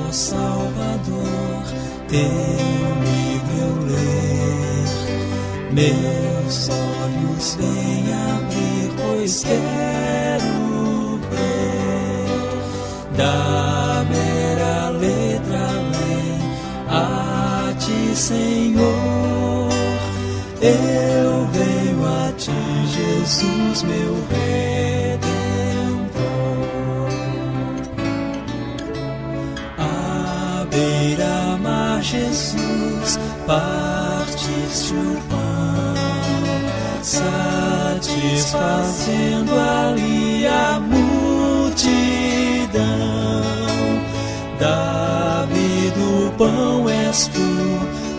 ó Salvador, teu livro eu ler. Meus olhos vêm abrir, pois quero ver da mera letra além a ti, Senhor. Eu venho a ti, Jesus, meu Redentor. À beira-mar, Jesus, partiste o pão, satisfazendo ali a multidão. Davi do pão és tu,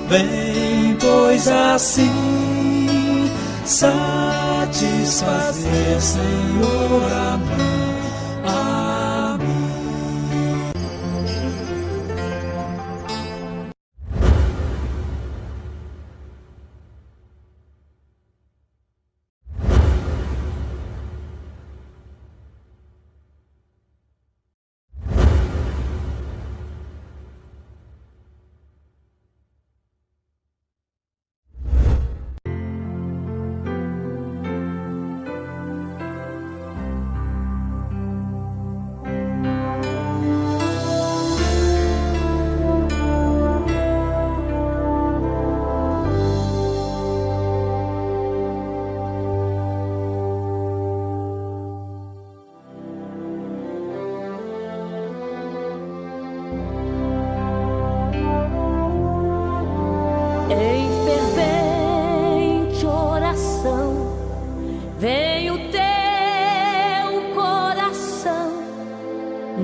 vem, pois assim satisfazer, Senhor, a mim.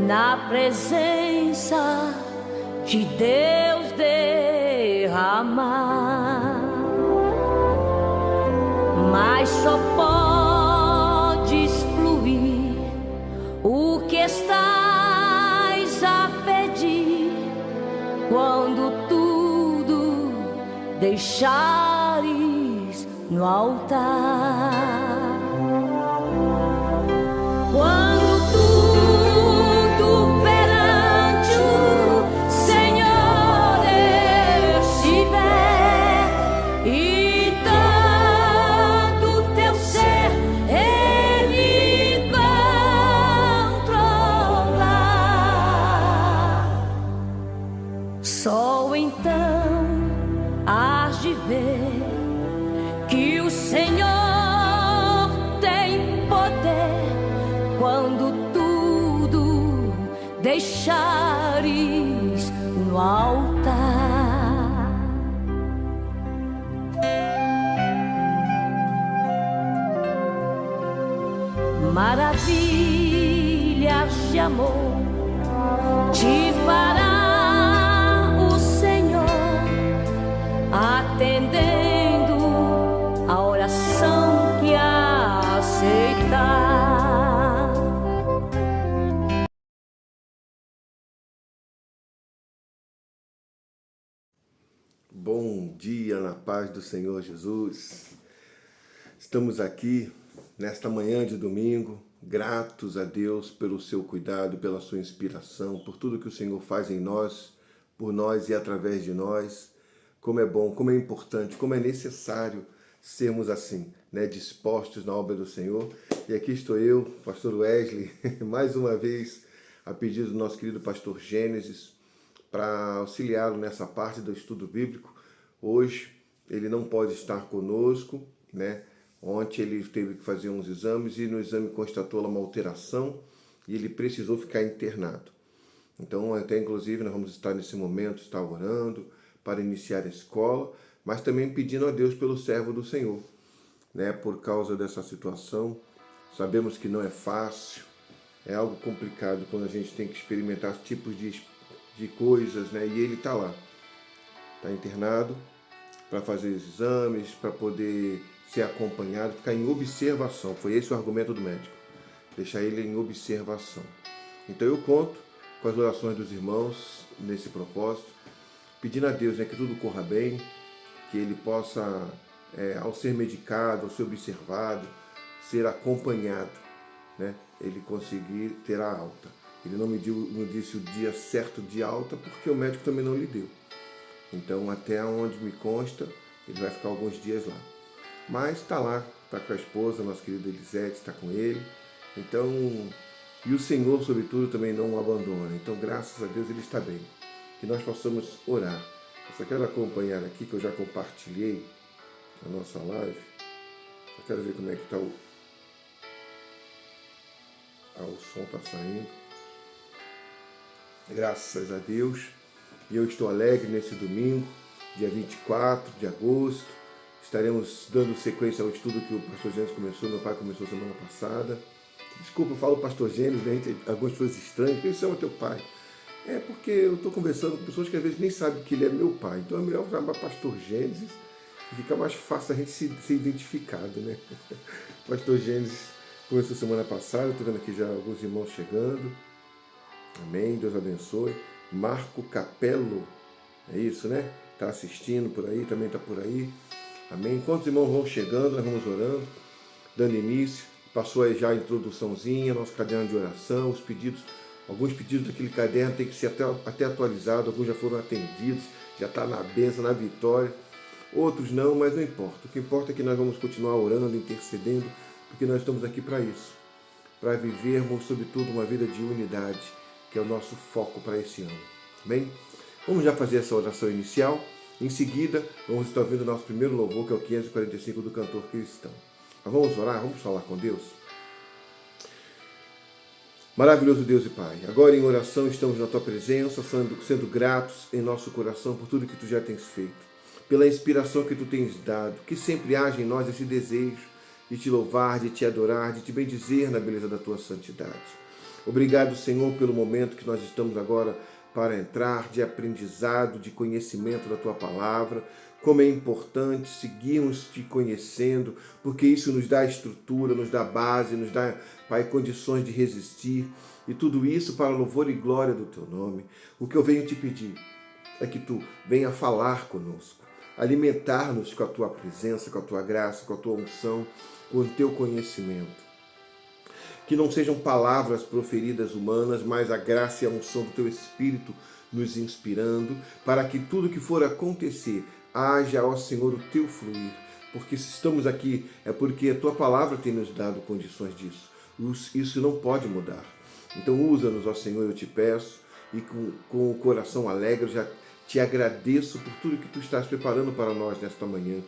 Na presença de Deus derramar, mas só podes fluir o que estás a pedir quando tudo deixares no altar. Só então hás de ver que o Senhor tem poder quando tudo deixares no altar. Maravilhas de amor te fará atendendo a oração que aceitar. Bom dia na paz do Senhor Jesus. Estamos aqui nesta manhã de domingo, gratos a Deus pelo seu cuidado, pela sua inspiração, por tudo que o Senhor faz em nós, por nós e através de nós. Como é bom, como é importante, como é necessário sermos assim, né, dispostos na obra do Senhor. E aqui estou eu, pastor Wesley, mais uma vez, a pedido do nosso querido pastor Gênesis, para auxiliá-lo nessa parte do estudo bíblico. Hoje ele não pode estar conosco, né? Ontem ele teve que fazer uns exames e no exame constatou uma alteração e ele precisou ficar internado. Então, até inclusive, nós vamos estar nesse momento, estar orando para iniciar a escola, mas também pedindo a Deus pelo servo do Senhor, né? Por causa dessa situação, sabemos que não é fácil, é algo complicado quando a gente tem que experimentar tipos de coisas, né? E ele está lá, está internado para fazer os exames, para poder ser acompanhado, ficar em observação. Foi esse o argumento do médico, deixar ele em observação. Então eu conto com as orações dos irmãos nesse propósito, pedindo a Deus, né, que tudo corra bem, que ele possa, ao ser medicado, ao ser observado, ser acompanhado, né, ele conseguir ter a alta. Ele não não disse o dia certo de alta, porque o médico também não lhe deu. Então, até onde me consta, ele vai ficar alguns dias lá. Mas está lá, está com a esposa, nossa querida Elisete, está com ele. Então, e o Senhor, sobretudo, também não o abandona. Então, graças a Deus, ele está bem. Que nós possamos orar. Eu só quero acompanhar aqui, que eu já compartilhei a nossa live. Eu quero ver como é que está o som está saindo. Graças a Deus. E eu estou alegre nesse domingo, dia 24 de agosto. Estaremos dando sequência ao estudo que o pastor Gênesis começou, meu pai começou semana passada. Desculpa, eu falo pastor Gênesis, né? Algumas pessoas estranhas, quem chama teu pai? É porque eu estou conversando com pessoas que às vezes nem sabem que ele é meu pai. Então é melhor chamar pastor Gênesis, que fica mais fácil a gente ser identificado, né? Pastor Gênesis começou semana passada, estou vendo aqui já alguns irmãos chegando. Amém, Deus abençoe. Marco Capello, é isso, né? Está assistindo por aí, também está por aí. Amém. Enquanto os irmãos vão chegando, nós vamos orando, dando início. Passou aí já a introduçãozinha, nosso caderno de oração, os pedidos. Alguns pedidos daquele caderno tem que ser até atualizado, alguns já foram atendidos, já está na bênção, na vitória. Outros não, mas não importa. O que importa é que nós vamos continuar orando, intercedendo, porque nós estamos aqui para isso. Para vivermos, sobretudo, uma vida de unidade, que é o nosso foco para esse ano. Amém? Vamos já fazer essa oração inicial. Em seguida, vamos estar ouvindo o nosso primeiro louvor, que é o 545 do cantor cristão. Mas vamos orar, vamos falar com Deus. Maravilhoso Deus e Pai, agora em oração estamos na Tua presença, sendo gratos em nosso coração por tudo que Tu já tens feito, pela inspiração que Tu tens dado, que sempre haja em nós esse desejo de Te louvar, de Te adorar, de Te bendizer na beleza da Tua santidade. Obrigado, Senhor, pelo momento que nós estamos agora para entrar de aprendizado, de conhecimento da Tua palavra, como é importante seguirmos Te conhecendo, porque isso nos dá estrutura, nos dá base, nos dá, Pai, condições de resistir, e tudo isso para louvor e glória do Teu nome. O que eu venho Te pedir é que Tu venha falar conosco, alimentar-nos com a Tua presença, com a Tua graça, com a Tua unção, com o Teu conhecimento. Que não sejam palavras proferidas humanas, mas a graça e a unção do Teu Espírito nos inspirando, para que tudo que for acontecer, haja, ó Senhor, o Teu fluir. Porque se estamos aqui, é porque a Tua palavra tem nos dado condições disso. Isso não pode mudar. Então usa-nos, ó Senhor, eu Te peço, e com o coração alegre, já Te agradeço por tudo que Tu estás preparando para nós nesta manhã.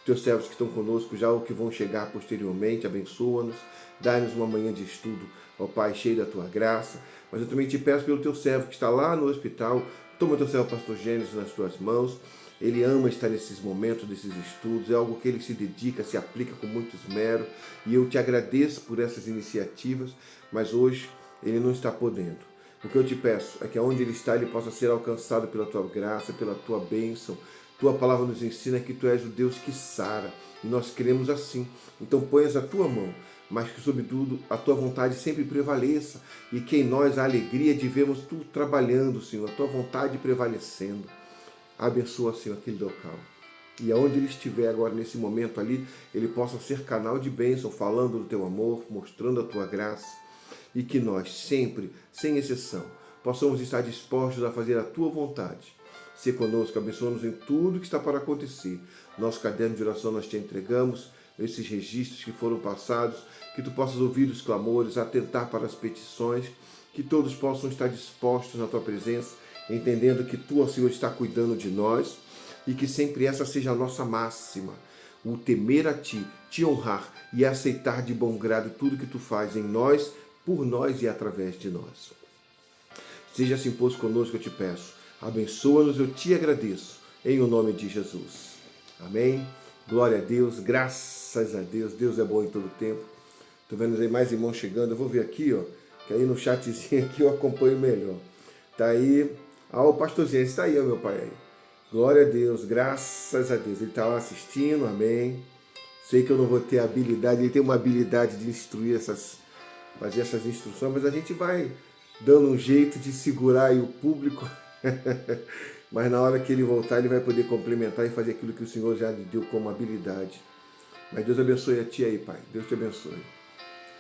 Teus servos que estão conosco, já o que vão chegar posteriormente, abençoa-nos, dá-nos uma manhã de estudo, ó Pai, cheio da Tua graça. Mas eu também Te peço pelo Teu servo que está lá no hospital, toma Teu servo pastor Gênesis nas Tuas mãos. Ele ama estar nesses momentos, desses estudos, é algo que ele se dedica, se aplica com muito esmero, e eu Te agradeço por essas iniciativas, mas hoje ele não está podendo. O que eu Te peço é que onde ele está, ele possa ser alcançado pela Tua graça, pela Tua bênção. Tua palavra nos ensina que Tu és o Deus que sara, e nós queremos assim. Então ponhas a Tua mão, mas que, sobretudo, a Tua vontade sempre prevaleça, e que em nós a alegria de vermos Tu trabalhando, Senhor, a Tua vontade prevalecendo. Abençoa, Senhor, aquele local. E aonde ele estiver agora, nesse momento ali, ele possa ser canal de bênção, falando do Teu amor, mostrando a Tua graça, e que nós sempre, sem exceção, possamos estar dispostos a fazer a Tua vontade. Se conosco, abençoa-nos em tudo que está para acontecer. Nosso caderno de oração nós Te entregamos, esses registros que foram passados, que Tu possas ouvir os clamores, atentar para as petições, que todos possam estar dispostos na Tua presença, entendendo que Tu, ó Senhor, está cuidando de nós, e que sempre essa seja a nossa máxima, o temer a Ti, Te honrar e aceitar de bom grado tudo que Tu faz em nós, por nós e através de nós. Seja assim, pois, conosco, eu Te peço. Abençoa-nos, eu Te agradeço, em o nome de Jesus. Amém? Glória a Deus, graças a Deus. Deus é bom em todo tempo. Estou vendo aí mais irmãos chegando. Eu vou ver aqui, ó, que aí no chatzinho aqui eu acompanho melhor. Tá aí, o pastorzinho, está aí, ó, meu pai. Aí. Glória a Deus, graças a Deus. Ele está lá assistindo, amém. Sei que eu não vou ter habilidade, ele tem uma habilidade de instruir fazer essas instruções, mas a gente vai dando um jeito de segurar aí o público. Mas na hora que ele voltar, ele vai poder complementar e fazer aquilo que o Senhor já lhe deu como habilidade. Mas Deus abençoe a ti aí, Pai. Deus te abençoe.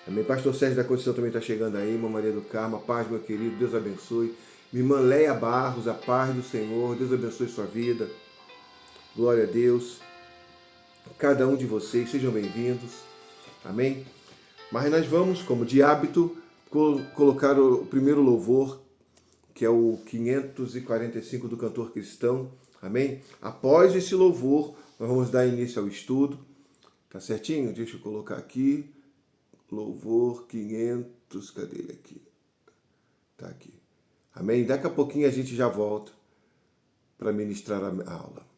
Amém. Pastor Sérgio da Conceição também está chegando aí. Irmã Maria do Carmo, a paz, meu querido. Deus abençoe. Minha irmã Leia Barros, a paz do Senhor. Deus abençoe sua vida. Glória a Deus. Cada um de vocês, sejam bem-vindos. Amém. Mas nós vamos, como de hábito, colocar o primeiro louvor, que é o 545 do Cantor Cristão. Amém? Após esse louvor, nós vamos dar início ao estudo. Tá certinho? Deixa eu colocar aqui. Louvor 500, cadê ele aqui? Tá aqui. Amém? Daqui a pouquinho a gente já volta para ministrar a aula.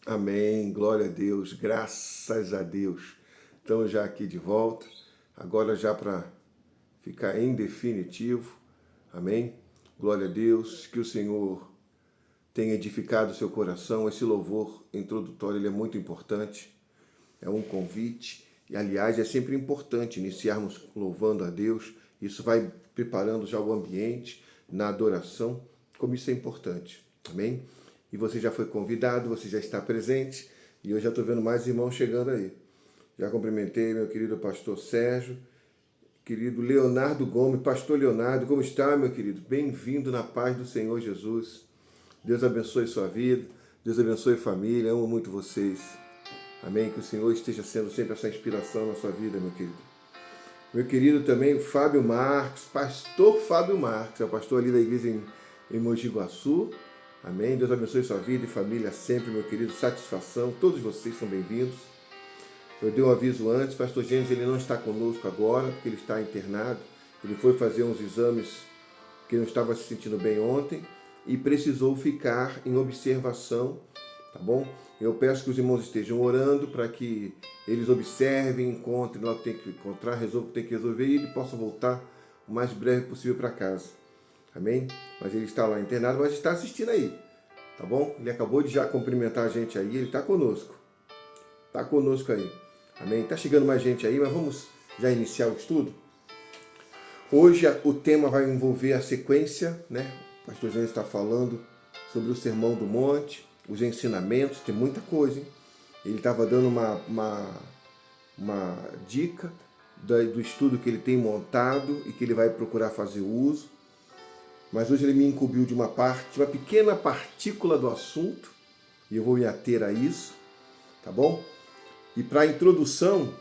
Amém, glória a Deus, graças a Deus. Estamos já aqui de volta, agora já para ficar em definitivo. Amém, glória a Deus, que o Senhor tenha edificado o seu coração. Esse louvor introdutório ele é muito importante, é um convite. E aliás, é sempre importante iniciarmos louvando a Deus. Isso vai preparando já o ambiente na adoração, como isso é importante. Amém? E você já foi convidado, você já está presente, e eu já estou vendo mais irmãos chegando aí. Já cumprimentei meu querido pastor Sérgio, querido Leonardo Gomes. Pastor Leonardo, como está, meu querido? Bem-vindo na paz do Senhor Jesus. Deus abençoe sua vida, Deus abençoe a família, amo muito vocês. Amém? Que o Senhor esteja sendo sempre essa inspiração na sua vida, meu querido. Meu querido também, o Fábio Marques, pastor Fábio Marques, é o pastor ali da igreja em Mogi Guaçu. Amém? Deus abençoe sua vida e família sempre, meu querido. Satisfação. Todos vocês são bem-vindos. Eu dei um aviso antes. Pastor Gênesis, ele não está conosco agora, porque ele está internado. Ele foi fazer uns exames que não estava se sentindo bem ontem e precisou ficar em observação, tá bom? Eu peço que os irmãos estejam orando para que eles observem, encontrem lá o que tem que encontrar, resolvam o que tem que resolver e ele possa voltar o mais breve possível para casa. Amém? Mas ele está lá internado, mas está assistindo aí, tá bom? Ele acabou de já cumprimentar a gente aí, ele está conosco. Está conosco aí. Amém? Está chegando mais gente aí, mas vamos já iniciar o estudo? Hoje o tema vai envolver a sequência, né? O pastor Jânio está falando sobre o Sermão do Monte, os ensinamentos, tem muita coisa, hein? Ele estava dando uma dica do estudo que ele tem montado e que ele vai procurar fazer uso. Mas hoje ele me incumbiu de uma pequena partícula do assunto, e eu vou me ater a isso, tá bom? E para a introdução,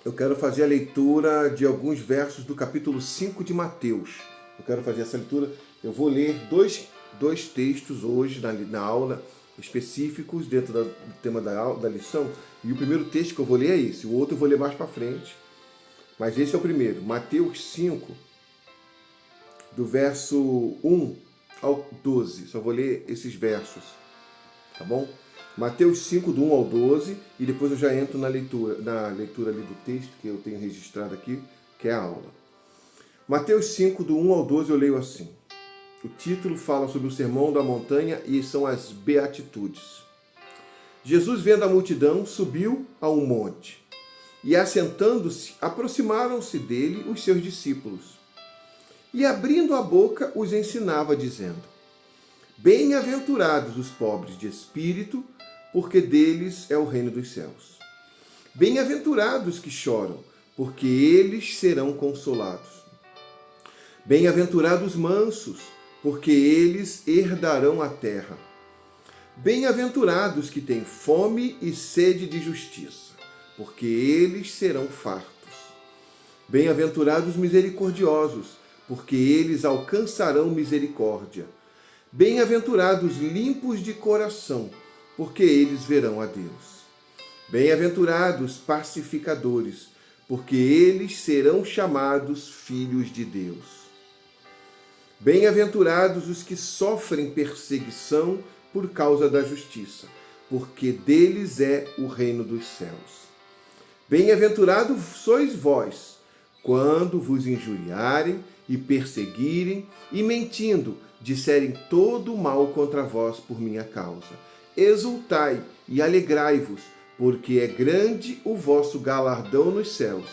eu quero fazer a leitura de alguns versos do capítulo 5 de Mateus. Eu quero fazer essa leitura, eu vou ler dois textos hoje na aula, específicos dentro do tema da lição, e o primeiro texto que eu vou ler é esse, o outro eu vou ler mais para frente, mas esse é o primeiro, Mateus 5, do verso 1 ao 12, só vou ler esses versos, tá bom? Mateus 5, do 1 ao 12, e depois eu já entro na leitura ali do texto que eu tenho registrado aqui, que é a aula. Mateus 5, do 1 ao 12, eu leio assim. O título fala sobre o Sermão da Montanha e são as Beatitudes. Jesus, vendo a multidão, subiu a um monte e, assentando-se, aproximaram-se dele os seus discípulos. E, abrindo a boca, os ensinava, dizendo: Bem-aventurados os pobres de espírito, porque deles é o reino dos céus. Bem-aventurados que choram, porque eles serão consolados. Bem-aventurados os mansos, porque eles herdarão a terra. Bem-aventurados que têm fome e sede de justiça, porque eles serão fartos. Bem-aventurados os misericordiosos, porque eles alcançarão misericórdia. Bem-aventurados limpos de coração, porque eles verão a Deus. Bem-aventurados pacificadores, porque eles serão chamados filhos de Deus. Bem-aventurados os que sofrem perseguição por causa da justiça, porque deles é o reino dos céus. Bem-aventurados sois vós, quando vos injuriarem e perseguirem e, mentindo, disserem todo o mal contra vós por minha causa. Exultai e alegrai-vos, porque é grande o vosso galardão nos céus,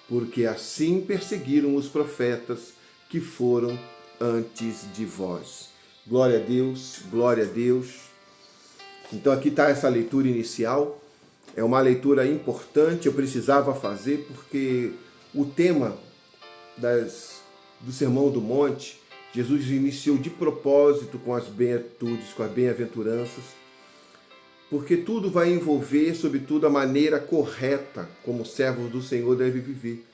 porque assim perseguiram os profetas que foram antes de vós. Glória a Deus, glória a Deus. Então aqui está essa leitura inicial. É uma leitura importante, eu precisava fazer, porque o tema do Sermão do Monte, Jesus iniciou de propósito com as beatitudes, com as bem-aventuranças, porque tudo vai envolver, sobretudo, a maneira correta como servos do Senhor devem viver.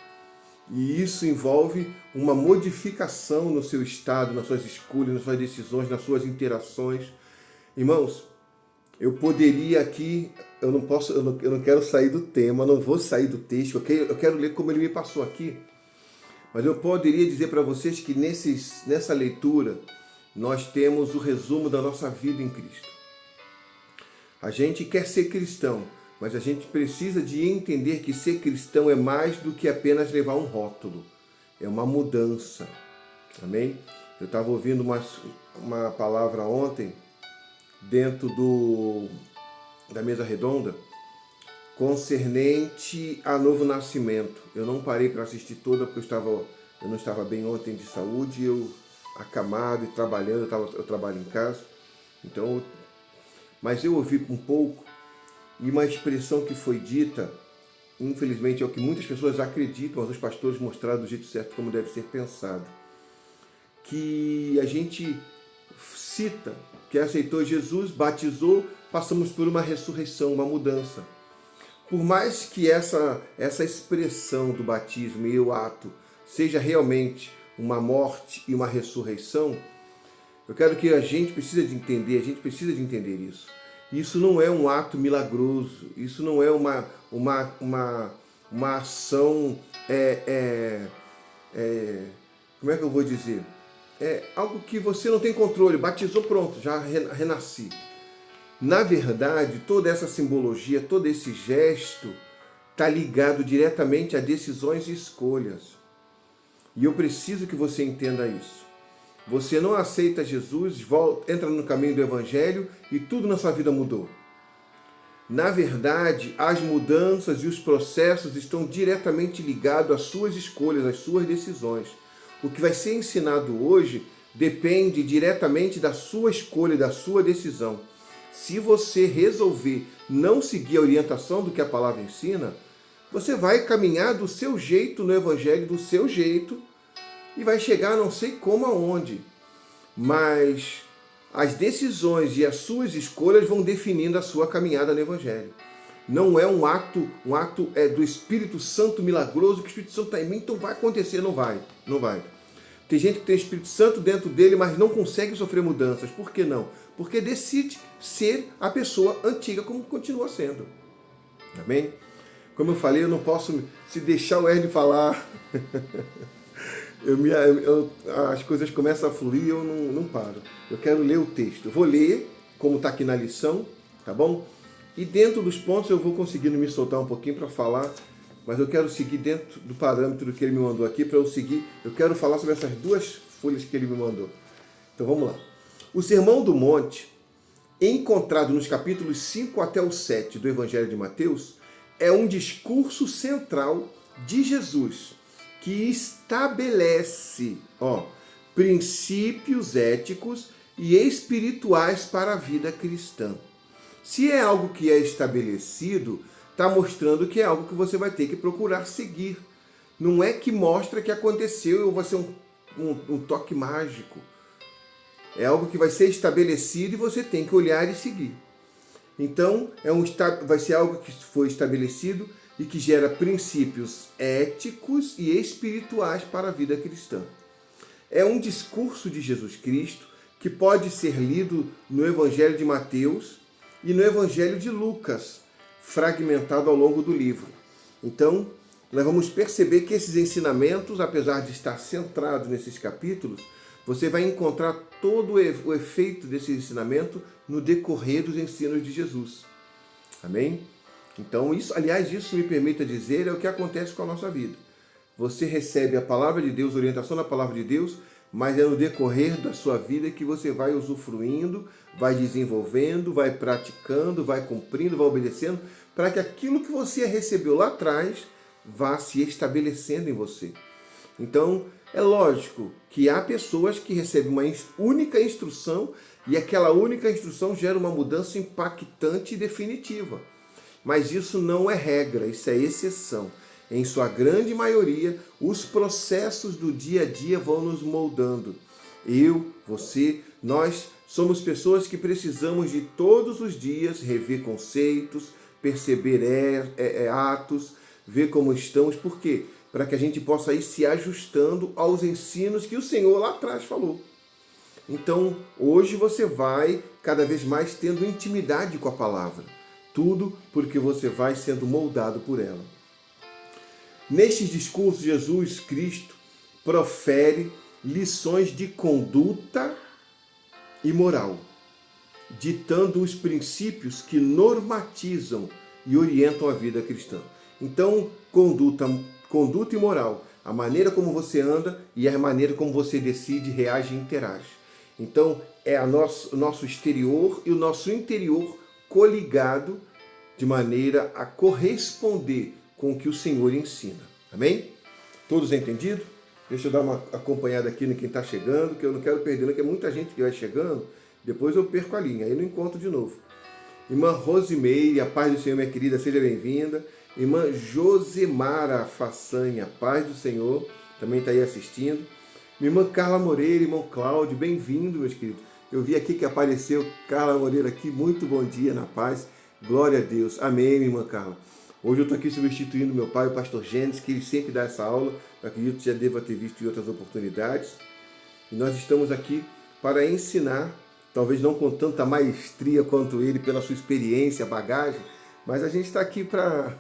E isso envolve uma modificação no seu estado, nas suas escolhas, nas suas decisões, nas suas interações. Irmãos, eu poderia aqui, eu não quero sair do tema, não vou sair do texto, eu quero ler como ele me passou aqui, mas eu poderia dizer para vocês que nessa leitura nós temos o resumo da nossa vida em Cristo. A gente quer ser cristão, mas a gente precisa de entender que ser cristão é mais do que apenas levar um rótulo. É uma mudança. Amém? Eu estava ouvindo uma palavra ontem, dentro da mesa redonda, concernente a novo nascimento. Eu não parei para assistir toda, porque eu não estava bem ontem de saúde, eu acamado e trabalhando, eu trabalho em casa. Então, mas eu ouvi um pouco, e uma expressão que foi dita, infelizmente é o que muitas pessoas acreditam, mas os pastores mostraram do jeito certo como deve ser pensado. Que a gente cita que aceitou Jesus, batizou, passamos por uma ressurreição, uma mudança. Por mais que essa expressão do batismo e o ato seja realmente uma morte e uma ressurreição, eu quero que a gente precisa de entender isso. Isso não é um ato milagroso, isso não é uma ação, como é que eu vou dizer? É algo que você não tem controle, batizou, pronto, já renasci. Na verdade, toda essa simbologia, todo esse gesto está ligado diretamente a decisões e escolhas. E eu preciso que você entenda isso. Você não aceita Jesus, entra no caminho do Evangelho e tudo na sua vida mudou. Na verdade, as mudanças e os processos estão diretamente ligados às suas escolhas, às suas decisões. O que vai ser ensinado hoje depende diretamente da sua escolha, da sua decisão. Se você resolver não seguir a orientação do que a palavra ensina, você vai caminhar do seu jeito no Evangelho, do seu jeito, e vai chegar não sei como aonde. Mas as decisões e as suas escolhas vão definindo a sua caminhada no Evangelho. Não é um ato do Espírito Santo milagroso, que o Espírito Santo está em mim, então vai acontecer. Não vai. Tem gente que tem o Espírito Santo dentro dele, mas não consegue sofrer mudanças. Por que não? Porque decide ser a pessoa antiga como continua sendo. Amém? Como eu falei, eu não posso, se deixar o Ernie falar, as coisas começam a fluir e eu não paro. Eu quero ler o texto. Eu vou ler, como está aqui na lição, tá bom? E dentro dos pontos eu vou conseguindo me soltar um pouquinho para falar, mas eu quero seguir dentro do parâmetro que ele me mandou aqui, para eu seguir. Eu quero falar sobre essas duas folhas que ele me mandou. Então vamos lá. O Sermão do Monte, encontrado nos capítulos 5 até o 7 do Evangelho de Mateus, é um discurso central de Jesus, que estabelece princípios éticos e espirituais para a vida cristã. Se é algo que é estabelecido, está mostrando que é algo que você vai ter que procurar seguir. Não é que mostra que aconteceu ou vai ser um toque mágico. É algo que vai ser estabelecido e você tem que olhar e seguir. Então, vai ser algo que foi estabelecido e que gera princípios éticos e espirituais para a vida cristã. É um discurso de Jesus Cristo que pode ser lido no Evangelho de Mateus e no Evangelho de Lucas, fragmentado ao longo do livro. Então, nós vamos perceber que esses ensinamentos, apesar de estar centrados nesses capítulos, você vai encontrar todo o efeito desse ensinamento no decorrer dos ensinos de Jesus. Amém? Então, isso me permita dizer, é o que acontece com a nossa vida. Você recebe a palavra de Deus, a orientação da palavra de Deus, mas é no decorrer da sua vida que você vai usufruindo, vai desenvolvendo, vai praticando, vai cumprindo, vai obedecendo, para que aquilo que você recebeu lá atrás vá se estabelecendo em você. Então, é lógico que há pessoas que recebem uma única instrução e aquela única instrução gera uma mudança impactante e definitiva. Mas isso não é regra, isso é exceção. Em sua grande maioria, os processos do dia a dia vão nos moldando. Eu, você, nós somos pessoas que precisamos de todos os dias rever conceitos, perceber atos, ver como estamos. Por quê? Para que a gente possa ir se ajustando aos ensinos que o Senhor lá atrás falou. Então, hoje você vai cada vez mais tendo intimidade com a palavra. Tudo porque você vai sendo moldado por ela. Nestes discursos, Jesus Cristo profere lições de conduta e moral, ditando os princípios que normatizam e orientam a vida cristã. Então, conduta e moral, a maneira como você anda e a maneira como você decide, reage e interage. Então, é o nosso exterior e o nosso interior coligado de maneira a corresponder com o que o Senhor ensina. Amém? Todos entendidos? Deixa eu dar uma acompanhada aqui no quem está chegando, que eu não quero perder, porque é muita gente que vai chegando, depois eu perco a linha, aí não encontro de novo. Irmã Rosimeire, a paz do Senhor, minha querida, seja bem-vinda. Irmã Josemara Façanha, paz do Senhor, também está aí assistindo. Minha irmã Carla Moreira, irmão Cláudio, bem-vindo, meus queridos. Eu vi aqui que apareceu Carla Moreira aqui, muito bom dia, na paz. Glória a Deus. Amém, minha irmã Carla. Hoje eu estou aqui substituindo meu pai, o pastor Gênesis, que ele sempre dá essa aula. Eu acredito que já deva ter visto em outras oportunidades. E nós estamos aqui para ensinar, talvez não com tanta maestria quanto ele, pela sua experiência, bagagem, mas a gente está aqui para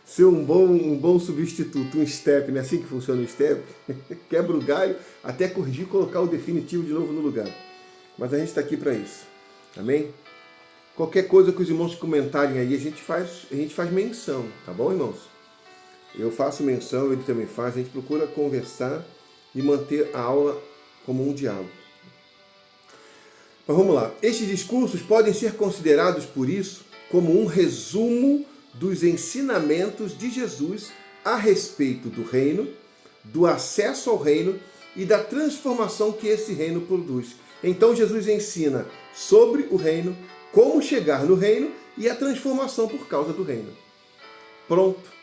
ser um bom substituto, um step, não é assim que funciona o step? Quebra o galho, até corrigir e colocar o definitivo de novo no lugar. Mas a gente está aqui para isso. Amém? Qualquer coisa que os irmãos comentarem aí, a gente faz menção, tá bom, irmãos? Eu faço menção, ele também faz, a gente procura conversar e manter a aula como um diálogo. Mas vamos lá. Estes discursos podem ser considerados, por isso, como um resumo dos ensinamentos de Jesus a respeito do reino, do acesso ao reino e da transformação que esse reino produz. Então Jesus ensina sobre o reino, como chegar no reino e a transformação por causa do reino. Pronto.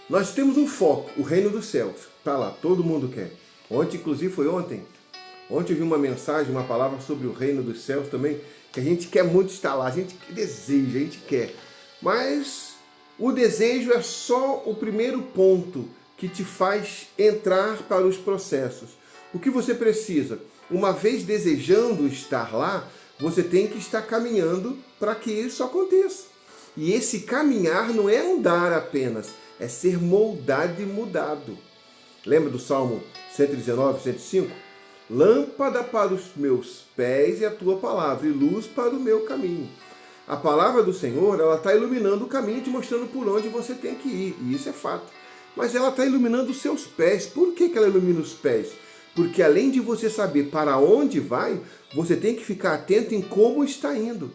Nós temos um foco, o reino dos céus. Está lá, todo mundo quer. Ontem, inclusive, foi ontem. Ontem eu vi uma mensagem, uma palavra sobre o reino dos céus também, que a gente quer muito estar lá, a gente deseja, a gente quer. Mas o desejo é só o primeiro ponto que te faz entrar para os processos. O que você precisa? Uma vez desejando estar lá, você tem que estar caminhando para que isso aconteça. E esse caminhar não é andar apenas, é ser moldado e mudado. Lembra do Salmo 119, 105? Lâmpada para os meus pés é a tua palavra e luz para o meu caminho. A palavra do Senhor, ela está iluminando o caminho, te mostrando por onde você tem que ir. E isso é fato. Mas ela está iluminando os seus pés. Por que ela ilumina os pés? Porque além de você saber para onde vai, você tem que ficar atento em como está indo.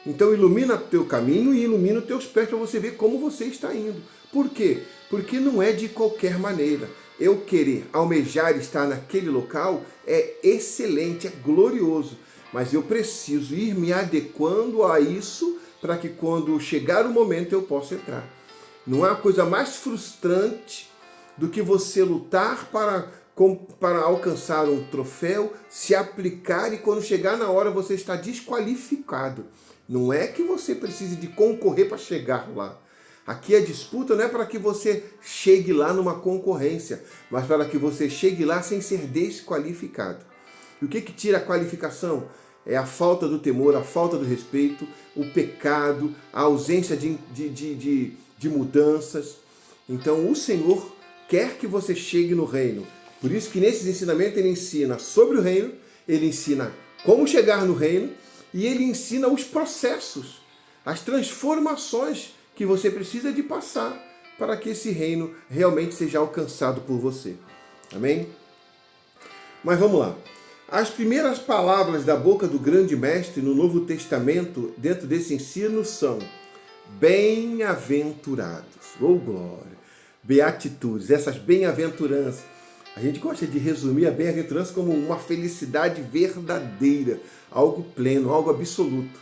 Então ilumina o teu caminho e ilumina os teus pés para você ver como você está indo. Por quê? Porque não é de qualquer maneira. Eu querer, almejar estar naquele local é excelente, é glorioso. Mas eu preciso ir me adequando a isso para que quando chegar o momento eu possa entrar. Não há coisa mais frustrante do que você lutar para alcançar um troféu, se aplicar e quando chegar na hora você está desqualificado. Não é que você precise de concorrer para chegar lá. Aqui a disputa não é para que você chegue lá numa concorrência, mas para que você chegue lá sem ser desqualificado. E o que tira a qualificação? É a falta do temor, a falta do respeito, o pecado, a ausência de mudanças. Então o Senhor quer que você chegue no reino. Por isso que nesses ensinamentos ele ensina sobre o reino, ele ensina como chegar no reino e ele ensina os processos, as transformações que você precisa de passar para que esse reino realmente seja alcançado por você. Amém? Mas vamos lá. As primeiras palavras da boca do grande mestre no Novo Testamento, dentro desse ensino, são bem-aventurados. Oh, glória! Beatitudes, essas bem-aventuranças. A gente gosta de resumir a bem-aventurança como uma felicidade verdadeira, algo pleno, algo absoluto.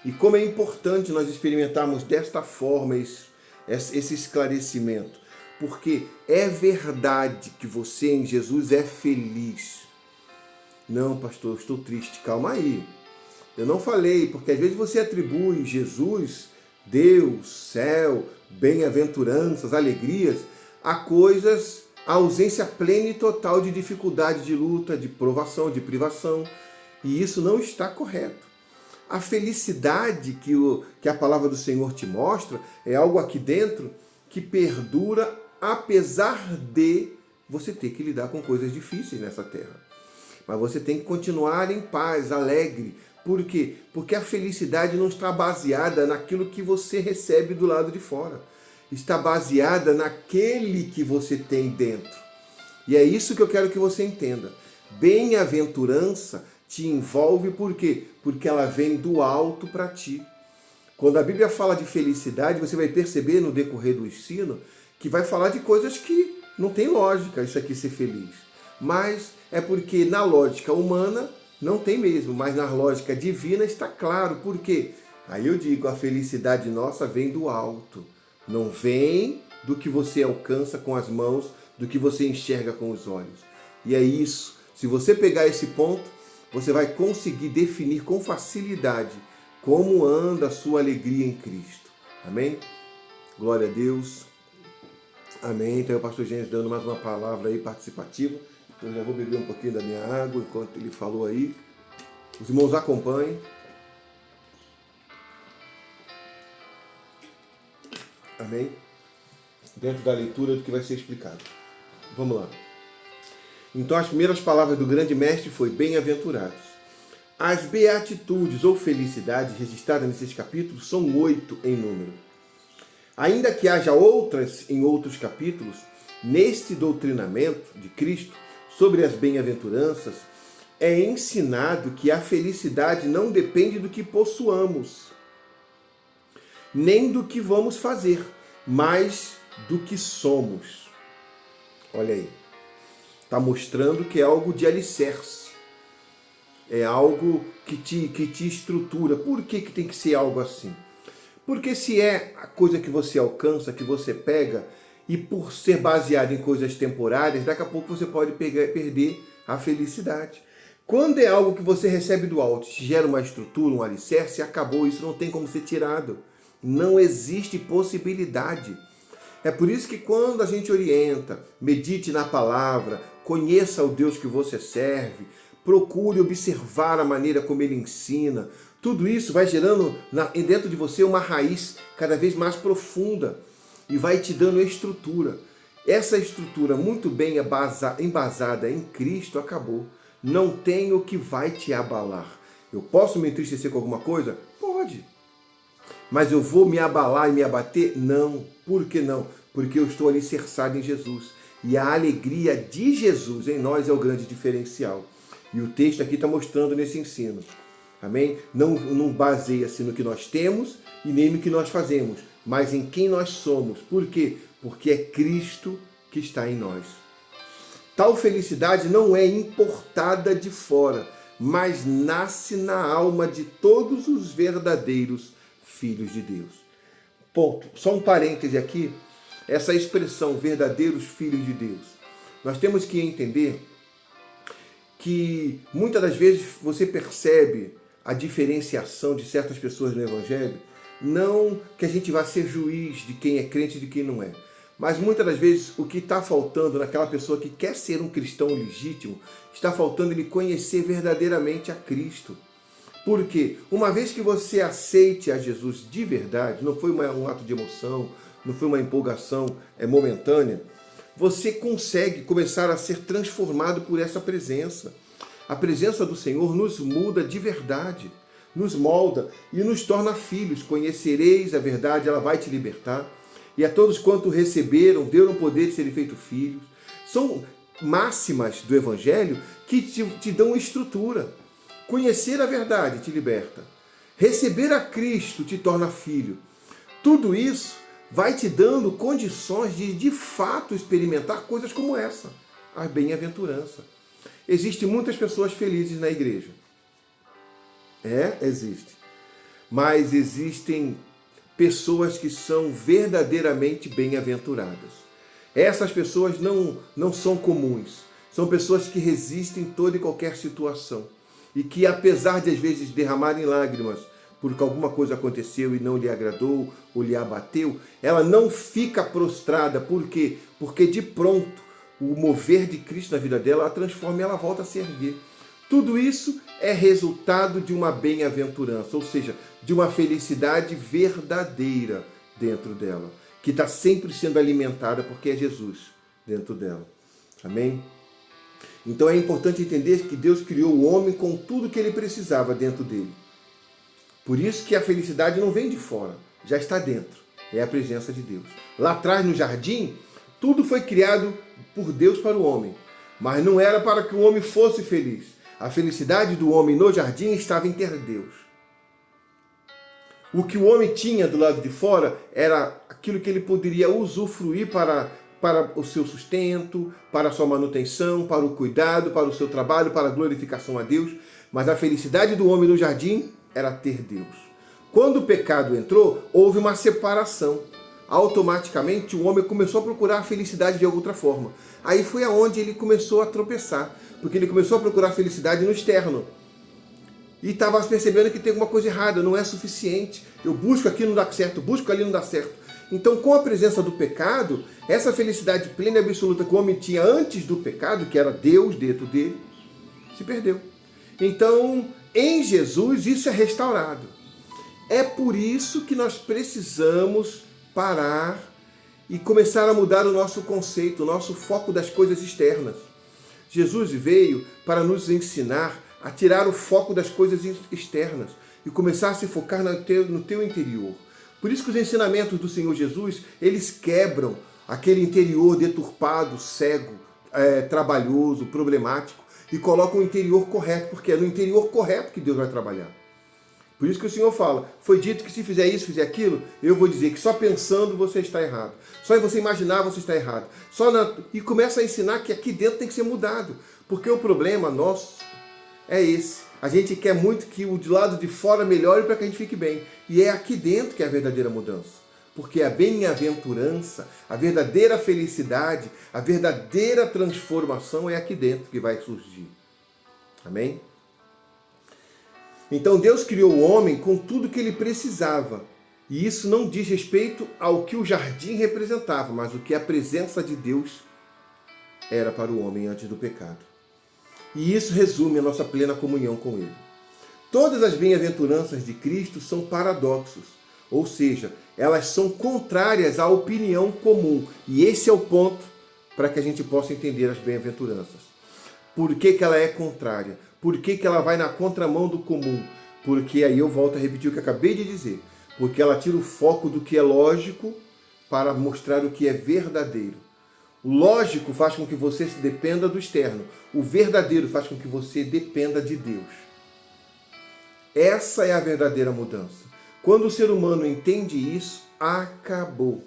E como é importante nós experimentarmos desta forma esse esclarecimento. Porque é verdade que você em Jesus é feliz. Não, pastor, eu estou triste. Calma aí. Eu não falei, porque às vezes você atribui Jesus, Deus, céu, bem-aventuranças, alegrias, a coisas, a ausência plena e total de dificuldade, de luta, de provação, de privação. E isso não está correto. A felicidade que a palavra do Senhor te mostra é algo aqui dentro que perdura apesar de você ter que lidar com coisas difíceis nessa terra. Mas você tem que continuar em paz, alegre. Por quê? Porque a felicidade não está baseada naquilo que você recebe do lado de fora. Está baseada naquele que você tem dentro. E é isso que eu quero que você entenda. Bem-aventurança te envolve por quê? Porque ela vem do alto para ti. Quando a Bíblia fala de felicidade, você vai perceber no decorrer do ensino que vai falar de coisas que não tem lógica isso aqui ser feliz. Mas é porque na lógica humana não tem mesmo, mas na lógica divina está claro. Por quê? Aí eu digo, a felicidade nossa vem do alto. Não vem do que você alcança com as mãos, do que você enxerga com os olhos. E é isso. Se você pegar esse ponto, você vai conseguir definir com facilidade como anda a sua alegria em Cristo. Amém? Glória a Deus. Amém. Então é o pastor Gênesis dando mais uma palavra aí participativa. Então eu já vou beber um pouquinho da minha água enquanto ele falou aí. Os irmãos acompanhem. Amém? Dentro da leitura do que vai ser explicado. Vamos lá. Então as primeiras palavras do grande mestre foi bem-aventurados. As beatitudes ou felicidades registradas nesses capítulos são 8 em número. Ainda que haja outras em outros capítulos, neste doutrinamento de Cristo sobre as bem-aventuranças, é ensinado que a felicidade não depende do que possuamos, nem do que vamos fazer, mas do que somos. Olha aí. Está mostrando que é algo de alicerce. É algo que te estrutura. Por que tem que ser algo assim? Porque se é a coisa que você alcança, que você pega, e por ser baseado em coisas temporárias, daqui a pouco você pode perder a felicidade. Quando é algo que você recebe do alto, te gera uma estrutura, um alicerce, acabou, isso não tem como ser tirado. Não existe possibilidade. É por isso que quando a gente orienta, medite na palavra, conheça o Deus que você serve, procure observar a maneira como ele ensina, tudo isso vai gerando dentro de você uma raiz cada vez mais profunda e vai te dando estrutura. Essa estrutura muito bem embasada em Cristo acabou. Não tem o que vai te abalar. Eu posso me entristecer com alguma coisa? Pode. Mas eu vou me abalar e me abater? Não. Por que não? Porque eu estou alicerçado em Jesus. E a alegria de Jesus em nós é o grande diferencial. E o texto aqui está mostrando nesse ensino. Amém? Não baseia-se no que nós temos e nem no que nós fazemos, mas em quem nós somos. Por quê? Porque é Cristo que está em nós. Tal felicidade não é importada de fora, mas nasce na alma de todos os verdadeiros filhos de Deus. Ponto. Só um parêntese aqui. Essa expressão, verdadeiros filhos de Deus. Nós temos que entender que muitas das vezes você percebe a diferenciação de certas pessoas no Evangelho, não que a gente vá ser juiz de quem é crente e de quem não é, mas muitas das vezes o que está faltando naquela pessoa que quer ser um cristão legítimo, está faltando ele conhecer verdadeiramente a Cristo. Por quê? Uma vez que você aceite a Jesus de verdade, não foi um ato de emoção, não foi uma empolgação momentânea, você consegue começar a ser transformado por essa presença. A presença do Senhor nos muda de verdade, nos molda e nos torna filhos. Conhecereis a verdade, ela vai te libertar. E a todos quanto receberam, deram o poder de serem feitos filhos. São máximas do Evangelho que te dão estrutura. Conhecer a verdade te liberta. Receber a Cristo te torna filho. Tudo isso vai te dando condições de fato experimentar coisas como essa, a bem-aventurança. Existem muitas pessoas felizes na igreja. Existe. Mas existem pessoas que são verdadeiramente bem-aventuradas. Essas pessoas não são comuns. São pessoas que resistem toda e qualquer situação. E que, apesar de às vezes derramarem lágrimas, porque alguma coisa aconteceu e não lhe agradou ou lhe abateu, ela não fica prostrada. Por quê? Porque de pronto, o mover de Cristo na vida dela, ela transforma e ela volta a se erguer. Tudo isso é resultado de uma bem-aventurança, ou seja, de uma felicidade verdadeira dentro dela, que está sempre sendo alimentada porque é Jesus dentro dela. Amém? Então é importante entender que Deus criou o homem com tudo que ele precisava dentro dele. Por isso que a felicidade não vem de fora, já está dentro. É a presença de Deus. Lá atrás, no jardim, tudo foi criado por Deus para o homem, mas não era para que o homem fosse feliz. A felicidade do homem no jardim estava em ter Deus. O que o homem tinha do lado de fora era aquilo que ele poderia usufruir para o seu sustento, para a sua manutenção, para o cuidado, para o seu trabalho, para a glorificação a Deus. Mas a felicidade do homem no jardim era ter Deus. Quando o pecado entrou, houve uma separação. Automaticamente o homem começou a procurar a felicidade de outra forma. Aí foi aonde ele começou a tropeçar, porque ele começou a procurar a felicidade no externo. E estava percebendo que tem alguma coisa errada, não é suficiente. Eu busco aqui, não dá certo, busco ali, não dá certo. Então, com a presença do pecado, essa felicidade plena e absoluta que o homem tinha antes do pecado, que era Deus dentro dele, se perdeu. Então, em Jesus, isso é restaurado. É por isso que nós precisamos parar e começar a mudar o nosso conceito, o nosso foco das coisas externas. Jesus veio para nos ensinar a tirar o foco das coisas externas e começar a se focar no teu interior. Por isso que os ensinamentos do Senhor Jesus, eles quebram aquele interior deturpado, cego, trabalhoso, problemático, e colocam o interior correto, porque é no interior correto que Deus vai trabalhar. Por isso que o Senhor fala, foi dito que se fizer isso, fizer aquilo, eu vou dizer que só pensando você está errado. Só em você imaginar você está errado. E começa a ensinar que aqui dentro tem que ser mudado. Porque o problema nosso é esse. A gente quer muito que o de lado de fora melhore para que a gente fique bem. E é aqui dentro que é a verdadeira mudança. Porque a bem-aventurança, a verdadeira felicidade, a verdadeira transformação é aqui dentro que vai surgir. Amém? Então Deus criou o homem com tudo que ele precisava. E isso não diz respeito ao que o jardim representava, mas o que a presença de Deus era para o homem antes do pecado. E isso resume a nossa plena comunhão com Ele. Todas as bem-aventuranças de Cristo são paradoxos, ou seja, elas são contrárias à opinião comum. E esse é o ponto para que a gente possa entender as bem-aventuranças. Por que ela é contrária? Por que ela vai na contramão do comum? Porque aí eu volto a repetir o que eu acabei de dizer. Porque ela tira o foco do que é lógico para mostrar o que é verdadeiro. O lógico faz com que você se dependa do externo. O verdadeiro faz com que você dependa de Deus. Essa é a verdadeira mudança. Quando o ser humano entende isso, acabou.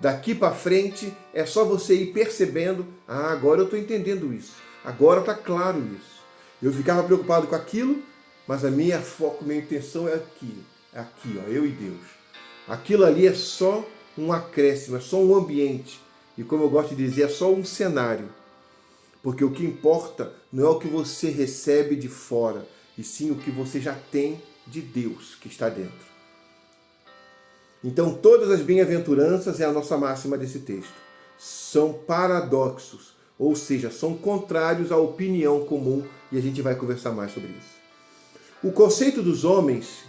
Daqui para frente é só você ir percebendo, agora eu estou entendendo isso. Agora está claro isso. Eu ficava preocupado com aquilo, mas a minha foco, minha intenção é aqui. É aqui, ó, eu e Deus. Aquilo ali é só um acréscimo, é só um ambiente. E como eu gosto de dizer, é só um cenário. Porque o que importa não é o que você recebe de fora, e sim o que você já tem de Deus que está dentro. Então, todas as bem-aventuranças é a nossa máxima desse texto. São paradoxos, ou seja, são contrários à opinião comum, e a gente vai conversar mais sobre isso. O conceito dos homens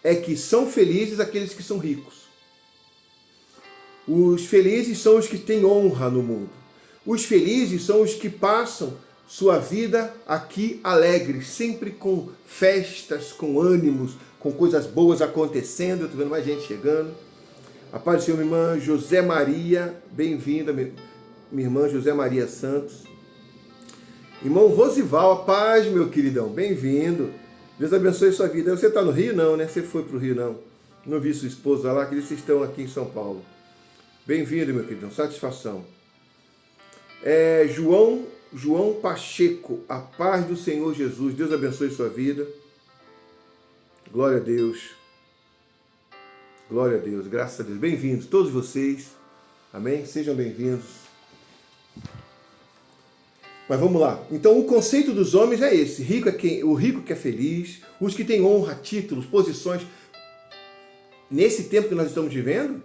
é que são felizes aqueles que são ricos. Os felizes são os que têm honra no mundo. Os felizes são os que passam sua vida aqui alegres, sempre com festas, com ânimos, com coisas boas acontecendo. Eu estou vendo mais gente chegando. Apareceu minha irmã José Maria, bem-vinda, minha irmã José Maria Santos. Irmão Rosival, a paz, meu queridão, bem-vindo. Deus abençoe sua vida. Você está no Rio? Não, né? Você foi para o Rio, não? Não vi sua esposa lá, que eles estão aqui em São Paulo. Bem-vindo, meu querido, satisfação. João Pacheco, a paz do Senhor Jesus, Deus abençoe sua vida. Glória a Deus. Glória a Deus, graças a Deus. Bem-vindos, todos vocês. Amém? Sejam bem-vindos. Mas vamos lá. Então, o conceito dos homens é esse. O rico que é feliz, os que têm honra, títulos, posições. Nesse tempo que nós estamos vivendo,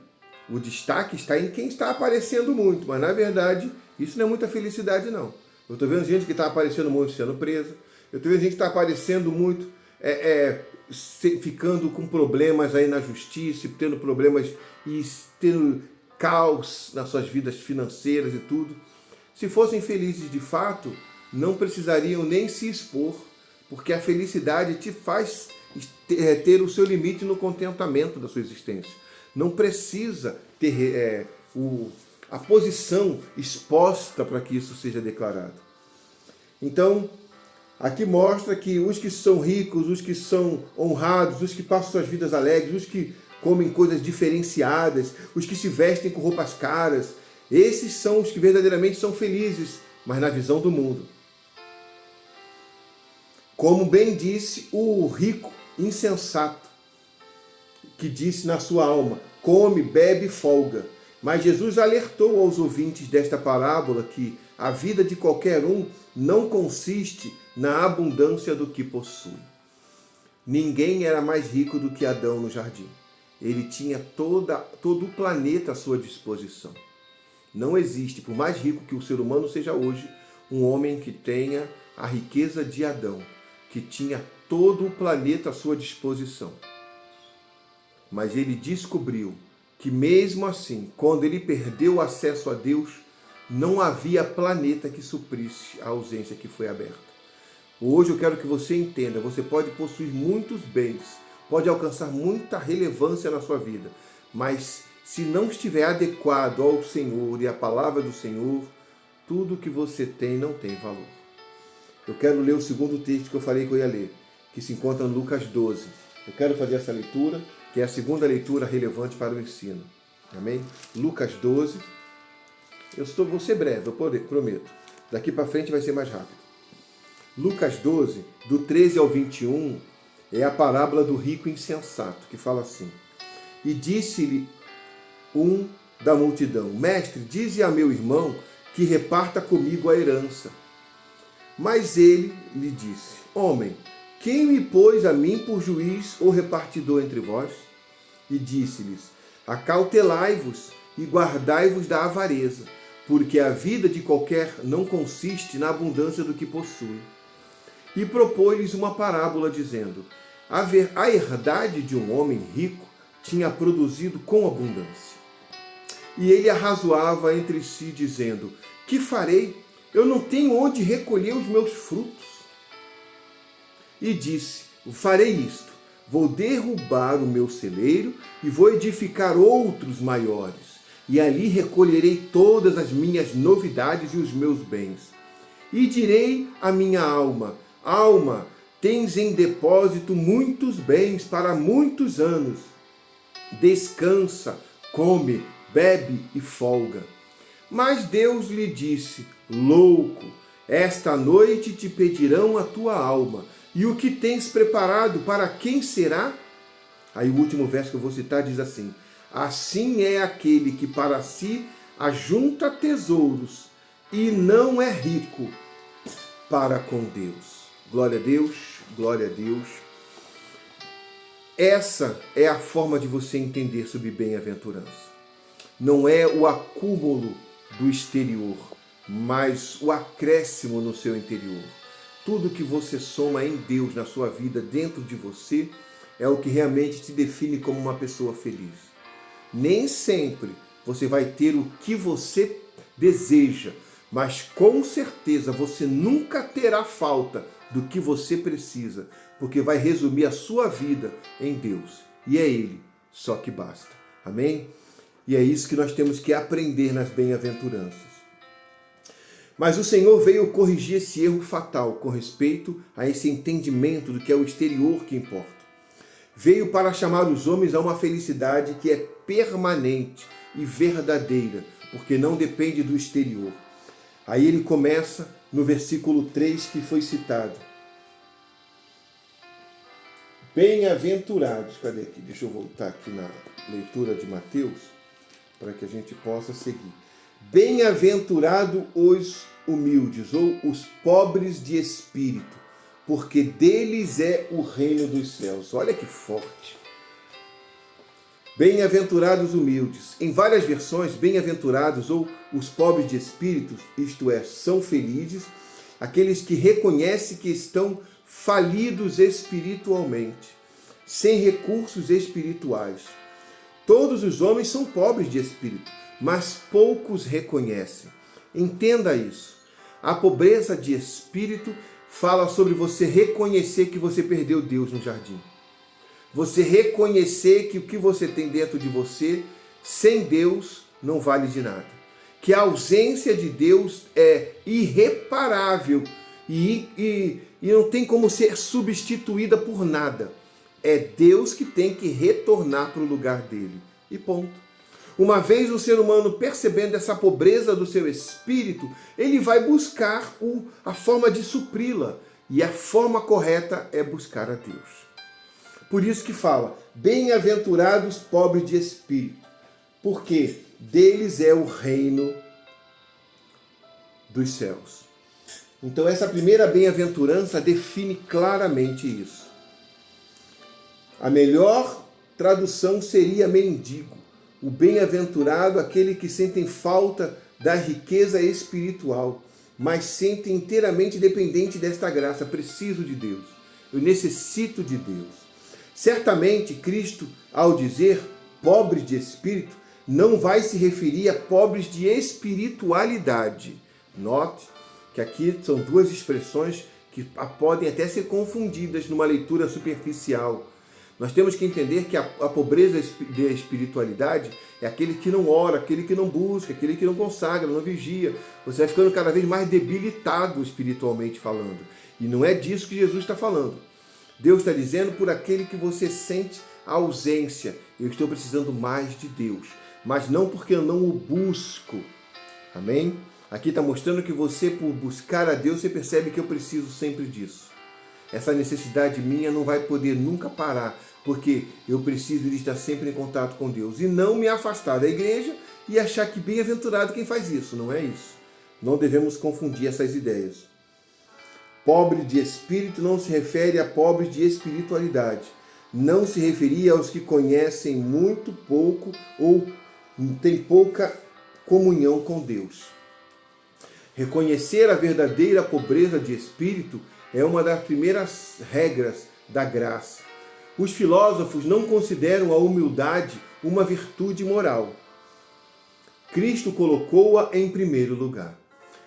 o destaque está em quem está aparecendo muito, mas na verdade isso não é muita felicidade não. Eu estou vendo gente que está aparecendo muito sendo presa, eu estou vendo gente que está aparecendo muito, ficando com problemas aí na justiça, tendo problemas e tendo caos nas suas vidas financeiras e tudo. Se fossem felizes de fato, não precisariam nem se expor, porque a felicidade te faz ter o seu limite no contentamento da sua existência. Não precisa ter a posição exposta para que isso seja declarado. Então, aqui mostra que os que são ricos, os que são honrados, os que passam suas vidas alegres, os que comem coisas diferenciadas, os que se vestem com roupas caras, esses são os que verdadeiramente são felizes, mas na visão do mundo. Como bem disse o rico insensato, que disse na sua alma, come, bebe e folga. Mas Jesus alertou aos ouvintes desta parábola que a vida de qualquer um não consiste na abundância do que possui. Ninguém era mais rico do que Adão no jardim. Ele tinha todo o planeta à sua disposição. Não existe, por mais rico que o ser humano seja hoje, um homem que tenha a riqueza de Adão, que tinha todo o planeta à sua disposição. Mas ele descobriu que mesmo assim, quando ele perdeu o acesso a Deus, não havia planeta que suprisse a ausência que foi aberta. Hoje eu quero que você entenda, você pode possuir muitos bens, pode alcançar muita relevância na sua vida, mas se não estiver adequado ao Senhor e à palavra do Senhor, tudo que você tem não tem valor. Eu quero ler o segundo texto que eu falei que eu ia ler, que se encontra em Lucas 12. Eu quero fazer essa leitura, que é a segunda leitura relevante para o ensino. Amém? Lucas 12. Vou ser breve, eu prometo. Daqui para frente vai ser mais rápido. Lucas 12, do 13 ao 21, é a parábola do rico insensato, que fala assim: E disse-lhe um da multidão: Mestre, dize a meu irmão que reparta comigo a herança. Mas ele lhe disse: Homem, quem me pôs a mim por juiz ou repartidor entre vós? E disse-lhes: Acautelai-vos e guardai-vos da avareza, porque a vida de qualquer não consiste na abundância do que possui. E propôs-lhes uma parábola, dizendo: A herdade de um homem rico tinha produzido com abundância. E ele arrazoava entre si, dizendo: Que farei? Eu não tenho onde recolher os meus frutos. E disse: Farei isto: vou derrubar o meu celeiro e vou edificar outros maiores, e ali recolherei todas as minhas novidades e os meus bens. E direi à minha alma: Alma, tens em depósito muitos bens para muitos anos. Descansa, come, bebe e folga. Mas Deus lhe disse: Louco, esta noite te pedirão a tua alma, e o que tens preparado, para quem será? Aí o último verso que eu vou citar diz assim: Assim é aquele que para si ajunta tesouros e não é rico para com Deus. Glória a Deus, glória a Deus. Essa é a forma de você entender sobre bem-aventurança. Não é o acúmulo do exterior, mas o acréscimo no seu interior. Tudo que você soma em Deus na sua vida, dentro de você, é o que realmente te define como uma pessoa feliz. Nem sempre você vai ter o que você deseja, mas com certeza você nunca terá falta do que você precisa, porque vai resumir a sua vida em Deus. E é Ele só que basta. Amém? E é isso que nós temos que aprender nas bem-aventuranças. Mas o Senhor veio corrigir esse erro fatal com respeito a esse entendimento do que é o exterior que importa. Veio para chamar os homens a uma felicidade que é permanente e verdadeira, porque não depende do exterior. Aí ele começa no versículo 3 que foi citado. Bem-aventurados, cadê aqui? Deixa eu voltar aqui na leitura de Mateus, para que a gente possa seguir. Bem-aventurado os humildes, ou os pobres de espírito, porque deles é o reino dos céus. Olha que forte. Bem-aventurados os humildes. Em várias versões, bem-aventurados ou os pobres de espírito, isto é, são felizes, aqueles que reconhecem que estão falidos espiritualmente, sem recursos espirituais. Todos os homens são pobres de espírito, mas poucos reconhecem. Entenda isso. A pobreza de espírito fala sobre você reconhecer que você perdeu Deus no jardim. Você reconhecer que o que você tem dentro de você, sem Deus, não vale de nada. Que a ausência de Deus é irreparável e não tem como ser substituída por nada. É Deus que tem que retornar para o lugar dele. E ponto. Uma vez o ser humano percebendo essa pobreza do seu espírito, ele vai buscar a forma de supri-la. E a forma correta é buscar a Deus. Por isso que fala, bem-aventurados pobres de espírito, porque deles é o reino dos céus. Então essa primeira bem-aventurança define claramente isso. A melhor tradução seria mendigo. O bem-aventurado, aquele que sentem falta da riqueza espiritual, mas sentem inteiramente dependente desta graça. Preciso de Deus. Eu necessito de Deus. Certamente, Cristo, ao dizer pobres de espírito, não vai se referir a pobres de espiritualidade. Note que aqui são duas expressões que podem até ser confundidas numa leitura superficial. Nós temos que entender que a pobreza de espiritualidade é aquele que não ora, aquele que não busca, aquele que não consagra, não vigia. Você vai ficando cada vez mais debilitado espiritualmente falando. E não é disso que Jesus está falando. Deus está dizendo por aquele que você sente a ausência. Eu estou precisando mais de Deus, mas não porque eu não o busco. Amém? Aqui está mostrando que você, por buscar a Deus, você percebe que eu preciso sempre disso. Essa necessidade minha não vai poder nunca parar, porque eu preciso de estar sempre em contato com Deus e não me afastar da igreja e achar que bem-aventurado quem faz isso. Não é isso. Não devemos confundir essas ideias. Pobre de espírito não se refere a pobres de espiritualidade. Não se referia aos que conhecem muito pouco ou têm pouca comunhão com Deus. Reconhecer a verdadeira pobreza de espírito é uma das primeiras regras da graça. Os filósofos não consideram a humildade uma virtude moral. Cristo colocou-a em primeiro lugar.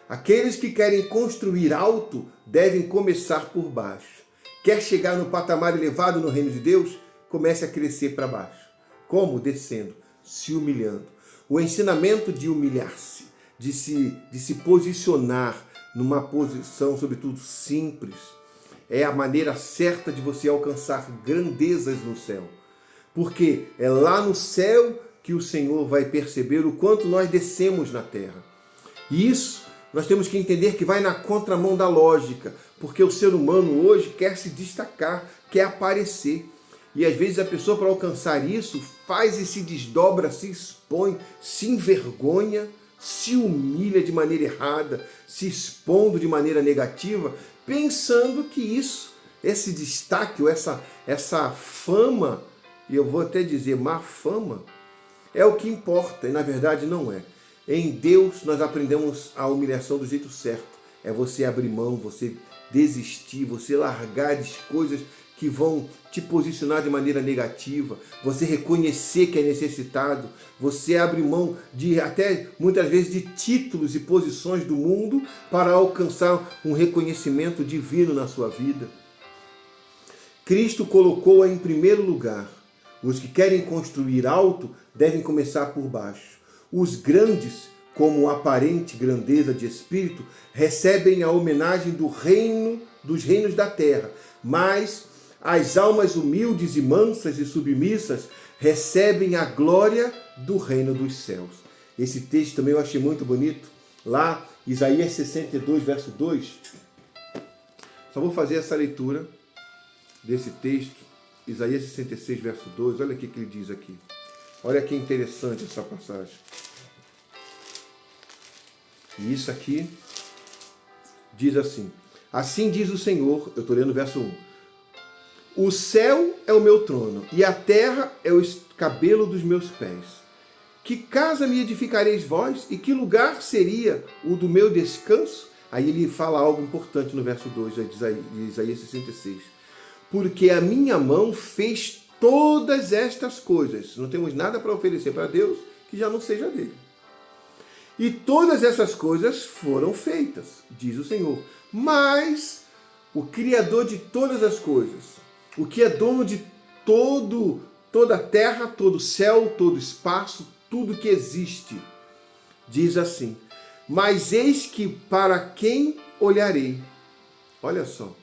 Aqueles que querem construir alto devem começar por baixo. Quer chegar no patamar elevado no reino de Deus? Comece a crescer para baixo. Como? Descendo, se humilhando. O ensinamento de humilhar-se, de se posicionar numa posição, sobretudo, simples, é a maneira certa de você alcançar grandezas no céu. Porque é lá no céu que o Senhor vai perceber o quanto nós descemos na terra. E isso nós temos que entender que vai na contramão da lógica, porque o ser humano hoje quer se destacar, quer aparecer. E às vezes a pessoa, para alcançar isso, faz e se desdobra, se expõe, se envergonha, se humilha de maneira errada, se expondo de maneira negativa, pensando que isso, esse destaque, ou essa fama, e eu vou até dizer má fama, é o que importa, e na verdade não é. Em Deus nós aprendemos a humilhação do jeito certo. É você abrir mão, você desistir, você largar as coisas que vão te posicionar de maneira negativa, você reconhecer que é necessitado, você abrir mão de até muitas vezes de títulos e posições do mundo para alcançar um reconhecimento divino na sua vida. Cristo colocou-a em primeiro lugar. Os que querem construir alto devem começar por baixo. Os grandes, como aparente grandeza de espírito, recebem a homenagem dos reinos da terra, mas as almas humildes e mansas e submissas recebem a glória do reino dos céus. Esse texto também eu achei muito bonito. Lá, Isaías 62, verso 2. Só vou fazer essa leitura desse texto. Isaías 66, verso 2. Olha o que ele diz aqui. Olha que interessante essa passagem. E isso aqui diz assim. Assim diz o Senhor, eu estou lendo o verso 1. O céu é o meu trono, e a terra é o escabelo dos meus pés. Que casa me edificareis vós, e que lugar seria o do meu descanso? Aí ele fala algo importante no verso 2 de Isaías 66. Porque a minha mão fez todas estas coisas. Não temos nada para oferecer para Deus que já não seja dele. E todas essas coisas foram feitas, diz o Senhor. Mas o Criador de todas as coisas, o que é dono de toda a terra, todo o céu, todo o espaço, tudo que existe, diz assim: mas eis que para quem olharei? Olha só.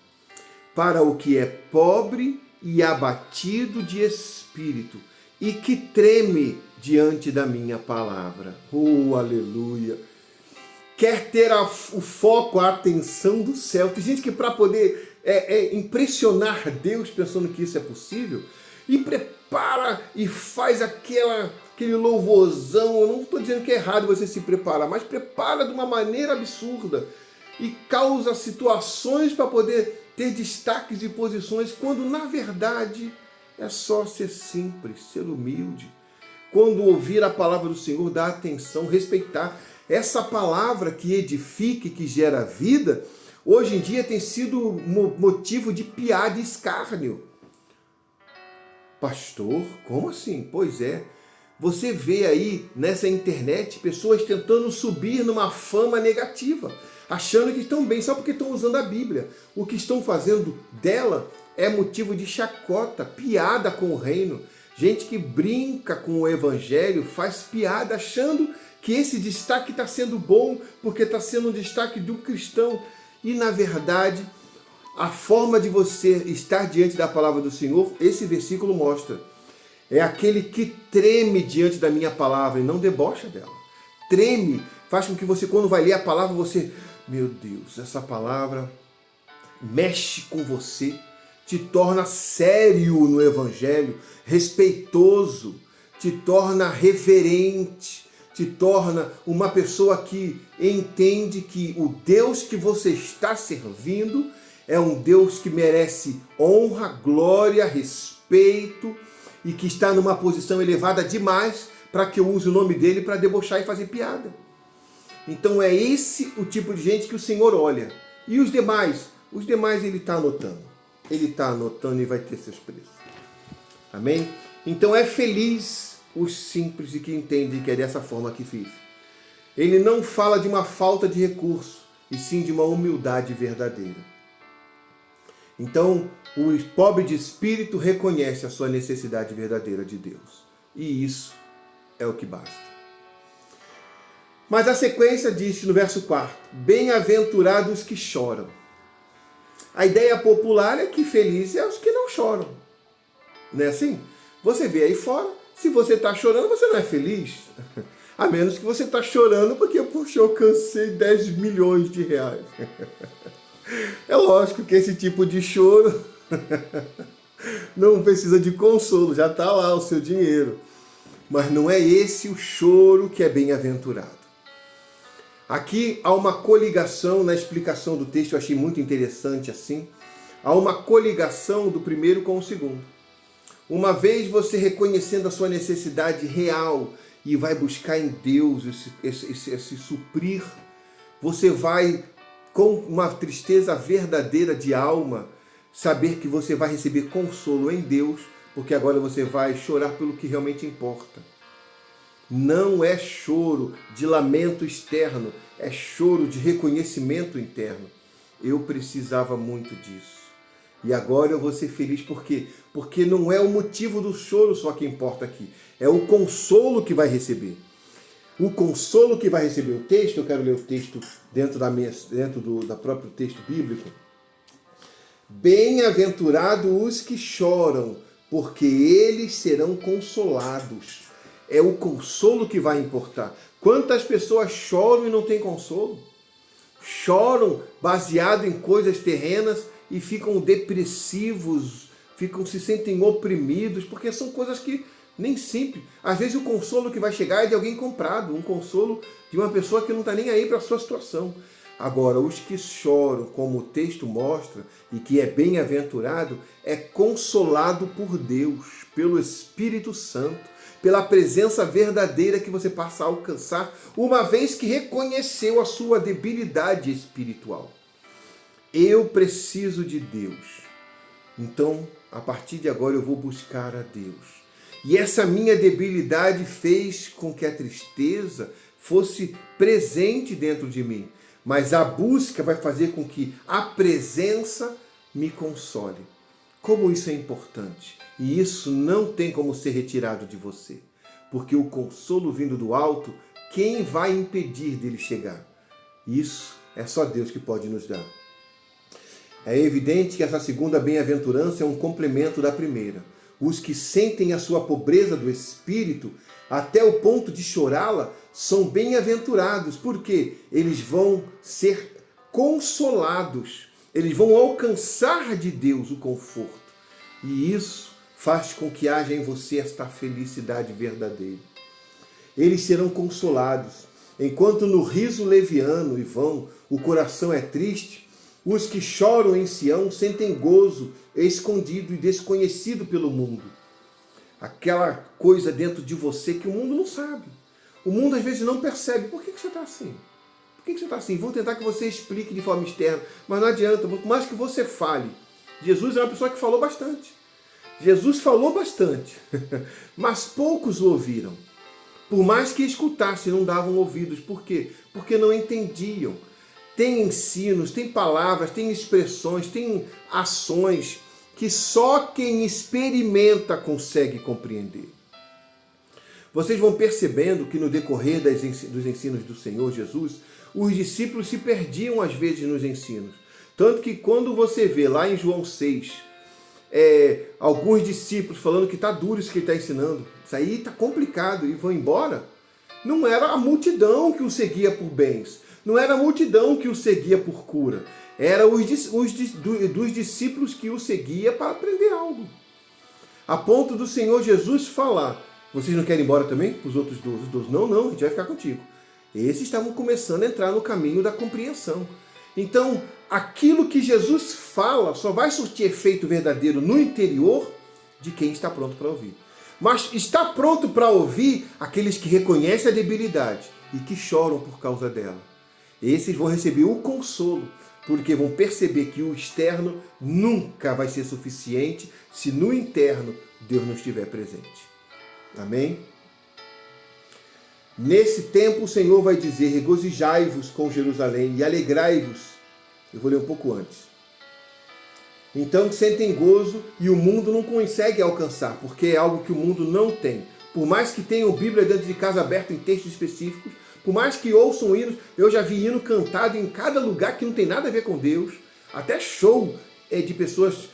Para o que é pobre e abatido de espírito, e que treme diante da minha palavra. Oh, aleluia! Quer ter o foco, a atenção do céu. Tem gente que para poder impressionar Deus, pensando que isso é possível, e prepara e faz aquele louvorzão. Eu não estou dizendo que é errado você se preparar, mas prepara de uma maneira absurda e causa situações para poder ter destaques e posições, quando na verdade é só ser simples, ser humilde. Quando ouvir a palavra do Senhor, dar atenção, respeitar. Essa palavra que edifica e que gera vida, hoje em dia tem sido motivo de piada e escárnio. Pastor, como assim? Pois é. Você vê aí nessa internet pessoas tentando subir numa fama negativa, achando que estão bem só porque estão usando a Bíblia. O que estão fazendo dela é motivo de chacota, piada com o reino. Gente que brinca com o evangelho, faz piada achando que esse destaque está sendo bom porque está sendo um destaque do cristão. E na verdade, a forma de você estar diante da palavra do Senhor, esse versículo mostra. É aquele que treme diante da minha palavra e não debocha dela. Treme, faz com que você, quando vai ler a palavra, você, meu Deus, essa palavra mexe com você, te torna sério no Evangelho, respeitoso, te torna reverente, te torna uma pessoa que entende que o Deus que você está servindo é um Deus que merece honra, glória, respeito e que está numa posição elevada demais para que eu use o nome dele para debochar e fazer piada. Então é esse o tipo de gente que o Senhor olha. E os demais? Os demais ele está anotando. Ele está anotando e vai ter seus preços. Amém? Então é feliz os simples e que entendem que é dessa forma que vive. Ele não fala de uma falta de recurso, e sim de uma humildade verdadeira. Então, o pobre de espírito reconhece a sua necessidade verdadeira de Deus. E isso é o que basta. Mas a sequência diz no verso 4, bem-aventurados os que choram. A ideia popular é que feliz é os que não choram. Não é assim? Você vê aí fora, se você está chorando, você não é feliz. A menos que você está chorando porque, poxa, eu alcancei 10 milhões de reais. É lógico que esse tipo de choro não precisa de consolo, já está lá o seu dinheiro. Mas não é esse o choro que é bem-aventurado. Aqui há uma coligação na explicação do texto, eu achei muito interessante assim. Há uma coligação do primeiro com o segundo. Uma vez você reconhecendo a sua necessidade real e vai buscar em Deus esse suprir, você vai, com uma tristeza verdadeira de alma, saber que você vai receber consolo em Deus, porque agora você vai chorar pelo que realmente importa. Não é choro de lamento externo, é choro de reconhecimento interno. Eu precisava muito disso. E agora eu vou ser feliz por quê? Porque não é o motivo do choro só que importa aqui. É o consolo que vai receber. O consolo que vai receber. O texto, eu quero ler o texto dentro do próprio texto bíblico. Bem-aventurados os que choram, porque eles serão consolados. É o consolo que vai importar. Quantas pessoas choram e não têm consolo? Choram baseado em coisas terrenas e ficam depressivos, se sentem oprimidos, porque são coisas que nem sempre. Às vezes o consolo que vai chegar é de alguém comprado, um consolo de uma pessoa que não está nem aí para a sua situação. Agora, os que choram, como o texto mostra, e que é bem-aventurado, é consolado por Deus, pelo Espírito Santo, pela presença verdadeira que você passa a alcançar, uma vez que reconheceu a sua debilidade espiritual. Eu preciso de Deus. Então, a partir de agora, eu vou buscar a Deus. E essa minha debilidade fez com que a tristeza fosse presente dentro de mim. Mas a busca vai fazer com que a presença me console. Como isso é importante. E isso não tem como ser retirado de você. Porque o consolo vindo do alto, quem vai impedir dele chegar? Isso é só Deus que pode nos dar. É evidente que essa segunda bem-aventurança é um complemento da primeira. Os que sentem a sua pobreza do espírito, até o ponto de chorá-la, são bem-aventurados, porque eles vão ser consolados, eles vão alcançar de Deus o conforto. E isso faz com que haja em você esta felicidade verdadeira. Eles serão consolados, enquanto no riso leviano e vão o coração é triste. Os que choram em Sião sentem gozo escondido e desconhecido pelo mundo. Aquela coisa dentro de você que o mundo não sabe. O mundo às vezes não percebe. Por que você está assim? Por que você está assim? Vou tentar que você explique de forma externa, mas não adianta. Por mais que você fale. Jesus é uma pessoa que falou bastante. Jesus falou bastante, mas poucos o ouviram. Por mais que escutassem, não davam ouvidos. Por quê? Porque não entendiam. Tem ensinos, tem palavras, tem expressões, tem ações que só quem experimenta consegue compreender. Vocês vão percebendo que no decorrer dos ensinos do Senhor Jesus, os discípulos se perdiam às vezes nos ensinos. Tanto que quando você vê lá em João 6, alguns discípulos falando que está duro isso que ele está ensinando, isso aí está complicado, e vão embora, não era a multidão que o seguia por bens, não era a multidão que o seguia por cura, era dos discípulos que o seguia para aprender algo. A ponto do Senhor Jesus falar, vocês não querem ir embora também? Os outros 12? Não, a gente vai ficar contigo. Esses estavam começando a entrar no caminho da compreensão. Então, aquilo que Jesus fala só vai surtir efeito verdadeiro no interior de quem está pronto para ouvir. Mas está pronto para ouvir aqueles que reconhecem a debilidade e que choram por causa dela. Esses vão receber o consolo, porque vão perceber que o externo nunca vai ser suficiente se no interno Deus não estiver presente. Amém? Nesse tempo o Senhor vai dizer, regozijai-vos com Jerusalém e alegrai-vos. Eu vou ler um pouco antes. Então sentem gozo e o mundo não consegue alcançar, porque é algo que o mundo não tem. Por mais que tenham Bíblia dentro de casa aberta em textos específicos, por mais que ouçam hinos, eu já vi hino cantado em cada lugar que não tem nada a ver com Deus, até show de pessoas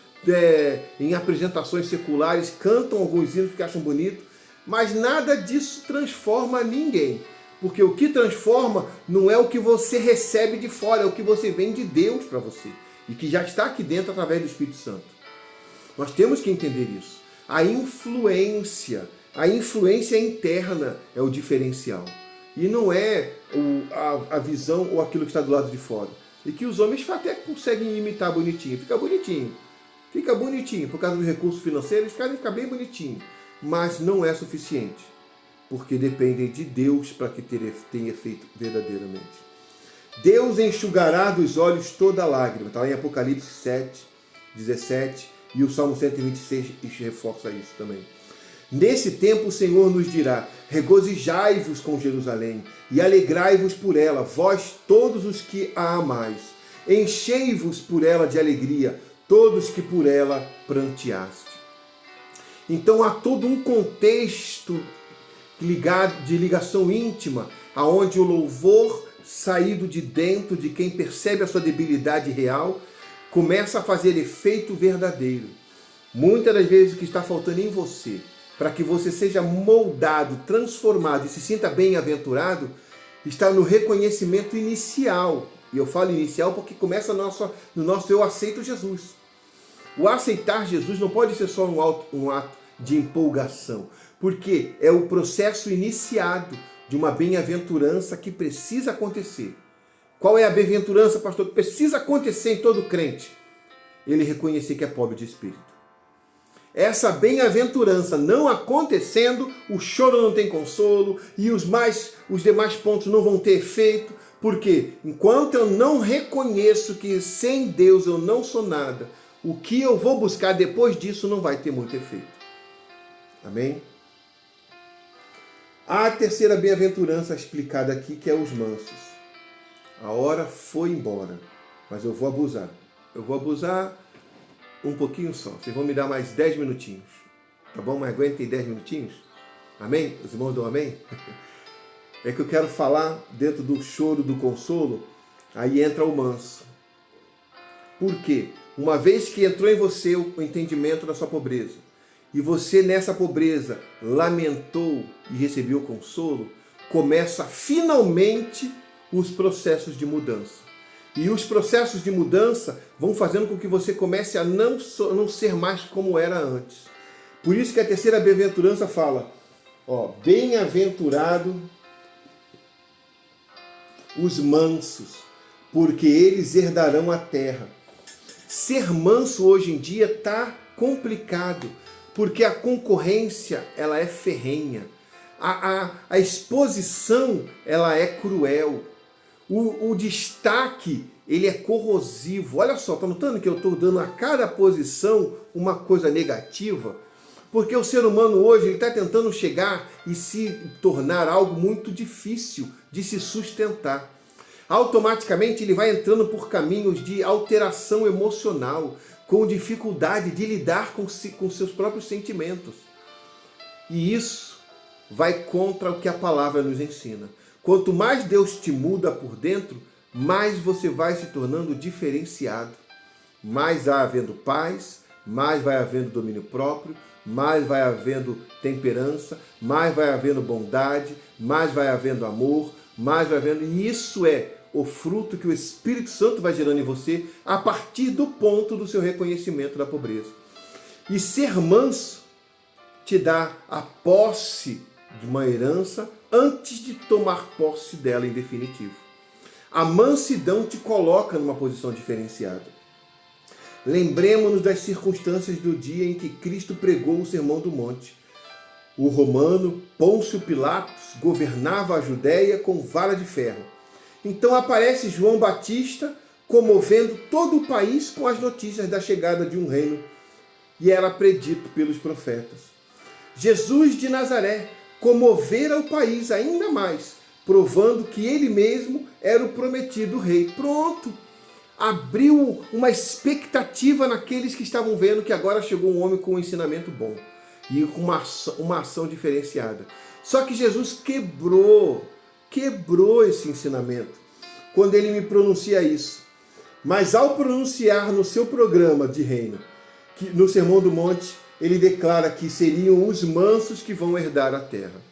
em apresentações seculares cantam alguns hinos que acham bonito, mas nada disso transforma ninguém. Porque o que transforma não é o que você recebe de fora, é o que você vem de Deus para você. E que já está aqui dentro através do Espírito Santo. Nós temos que entender isso. A influência interna é o diferencial. E não é a visão ou aquilo que está do lado de fora. E que os homens até conseguem imitar bonitinho. Fica bonitinho. Por causa dos recursos financeiros, fica bem bonitinho. Mas não é suficiente, porque dependem de Deus para que tenha efeito verdadeiramente. Deus enxugará dos olhos toda lágrima, está lá em Apocalipse 7, 17, e o Salmo 126 reforça isso também. Nesse tempo o Senhor nos dirá, regozijai-vos com Jerusalém, e alegrai-vos por ela, vós todos os que a amais. Enchei-vos por ela de alegria, todos que por ela pranteaste. Então há todo um contexto de ligação íntima, aonde o louvor saído de dentro de quem percebe a sua debilidade real começa a fazer efeito verdadeiro. Muitas das vezes o que está faltando em você, para que você seja moldado, transformado e se sinta bem-aventurado, está no reconhecimento inicial. E eu falo inicial porque começa no nosso eu aceito Jesus. O aceitar Jesus não pode ser só um ato de empolgação, porque é o processo iniciado de uma bem-aventurança que precisa acontecer. Qual é a bem-aventurança, pastor, que precisa acontecer em todo crente? Ele reconhecer que é pobre de espírito. Essa bem-aventurança não acontecendo, o choro não tem consolo e os demais pontos não vão ter efeito, porque enquanto eu não reconheço que sem Deus eu não sou nada, o que eu vou buscar depois disso não vai ter muito efeito. Amém? A terceira bem-aventurança explicada aqui, que é os mansos. A hora foi embora, mas eu vou abusar. Eu vou abusar um pouquinho só. Vocês vão me dar mais 10 minutinhos. Tá bom? Mas aguentem 10 minutinhos? Amém? Os irmãos dão amém? É que eu quero falar dentro do choro, do consolo, aí entra o manso. Por quê? Uma vez que entrou em você o entendimento da sua pobreza, e você nessa pobreza lamentou e recebeu consolo, começa finalmente os processos de mudança. E os processos de mudança vão fazendo com que você comece a não ser mais como era antes. Por isso que a terceira bem-aventurança fala, bem-aventurado os mansos, porque eles herdarão a terra. Ser manso hoje em dia está complicado, porque a concorrência ela é ferrenha, a exposição ela é cruel, o destaque ele é corrosivo. Olha só, está notando que eu estou dando a cada posição uma coisa negativa? Porque o ser humano hoje está tentando chegar e se tornar algo muito difícil de se sustentar. Automaticamente ele vai entrando por caminhos de alteração emocional, com dificuldade de lidar com seus próprios sentimentos. E isso vai contra o que a palavra nos ensina. Quanto mais Deus te muda por dentro, mais você vai se tornando diferenciado. Mais vai havendo paz, mais vai havendo domínio próprio, mais vai havendo temperança, mais vai havendo bondade, mais vai havendo amor, mais vai havendo... E isso é o fruto que o Espírito Santo vai gerando em você a partir do ponto do seu reconhecimento da pobreza. E ser manso te dá a posse de uma herança antes de tomar posse dela em definitivo. A mansidão te coloca numa posição diferenciada. Lembremos-nos das circunstâncias do dia em que Cristo pregou o Sermão do Monte. O romano Pôncio Pilatos governava a Judéia com vara de ferro. Então aparece João Batista comovendo todo o país com as notícias da chegada de um reino. E era predito pelos profetas. Jesus de Nazaré comovera o país ainda mais, provando que ele mesmo era o prometido rei. Pronto! Abriu uma expectativa naqueles que estavam vendo que agora chegou um homem com um ensinamento bom e com uma ação diferenciada. Só que Jesus quebrou esse ensinamento quando ele me pronuncia isso. Mas ao pronunciar no seu programa de reino, no Sermão do Monte, ele declara que seriam os mansos que vão herdar a terra.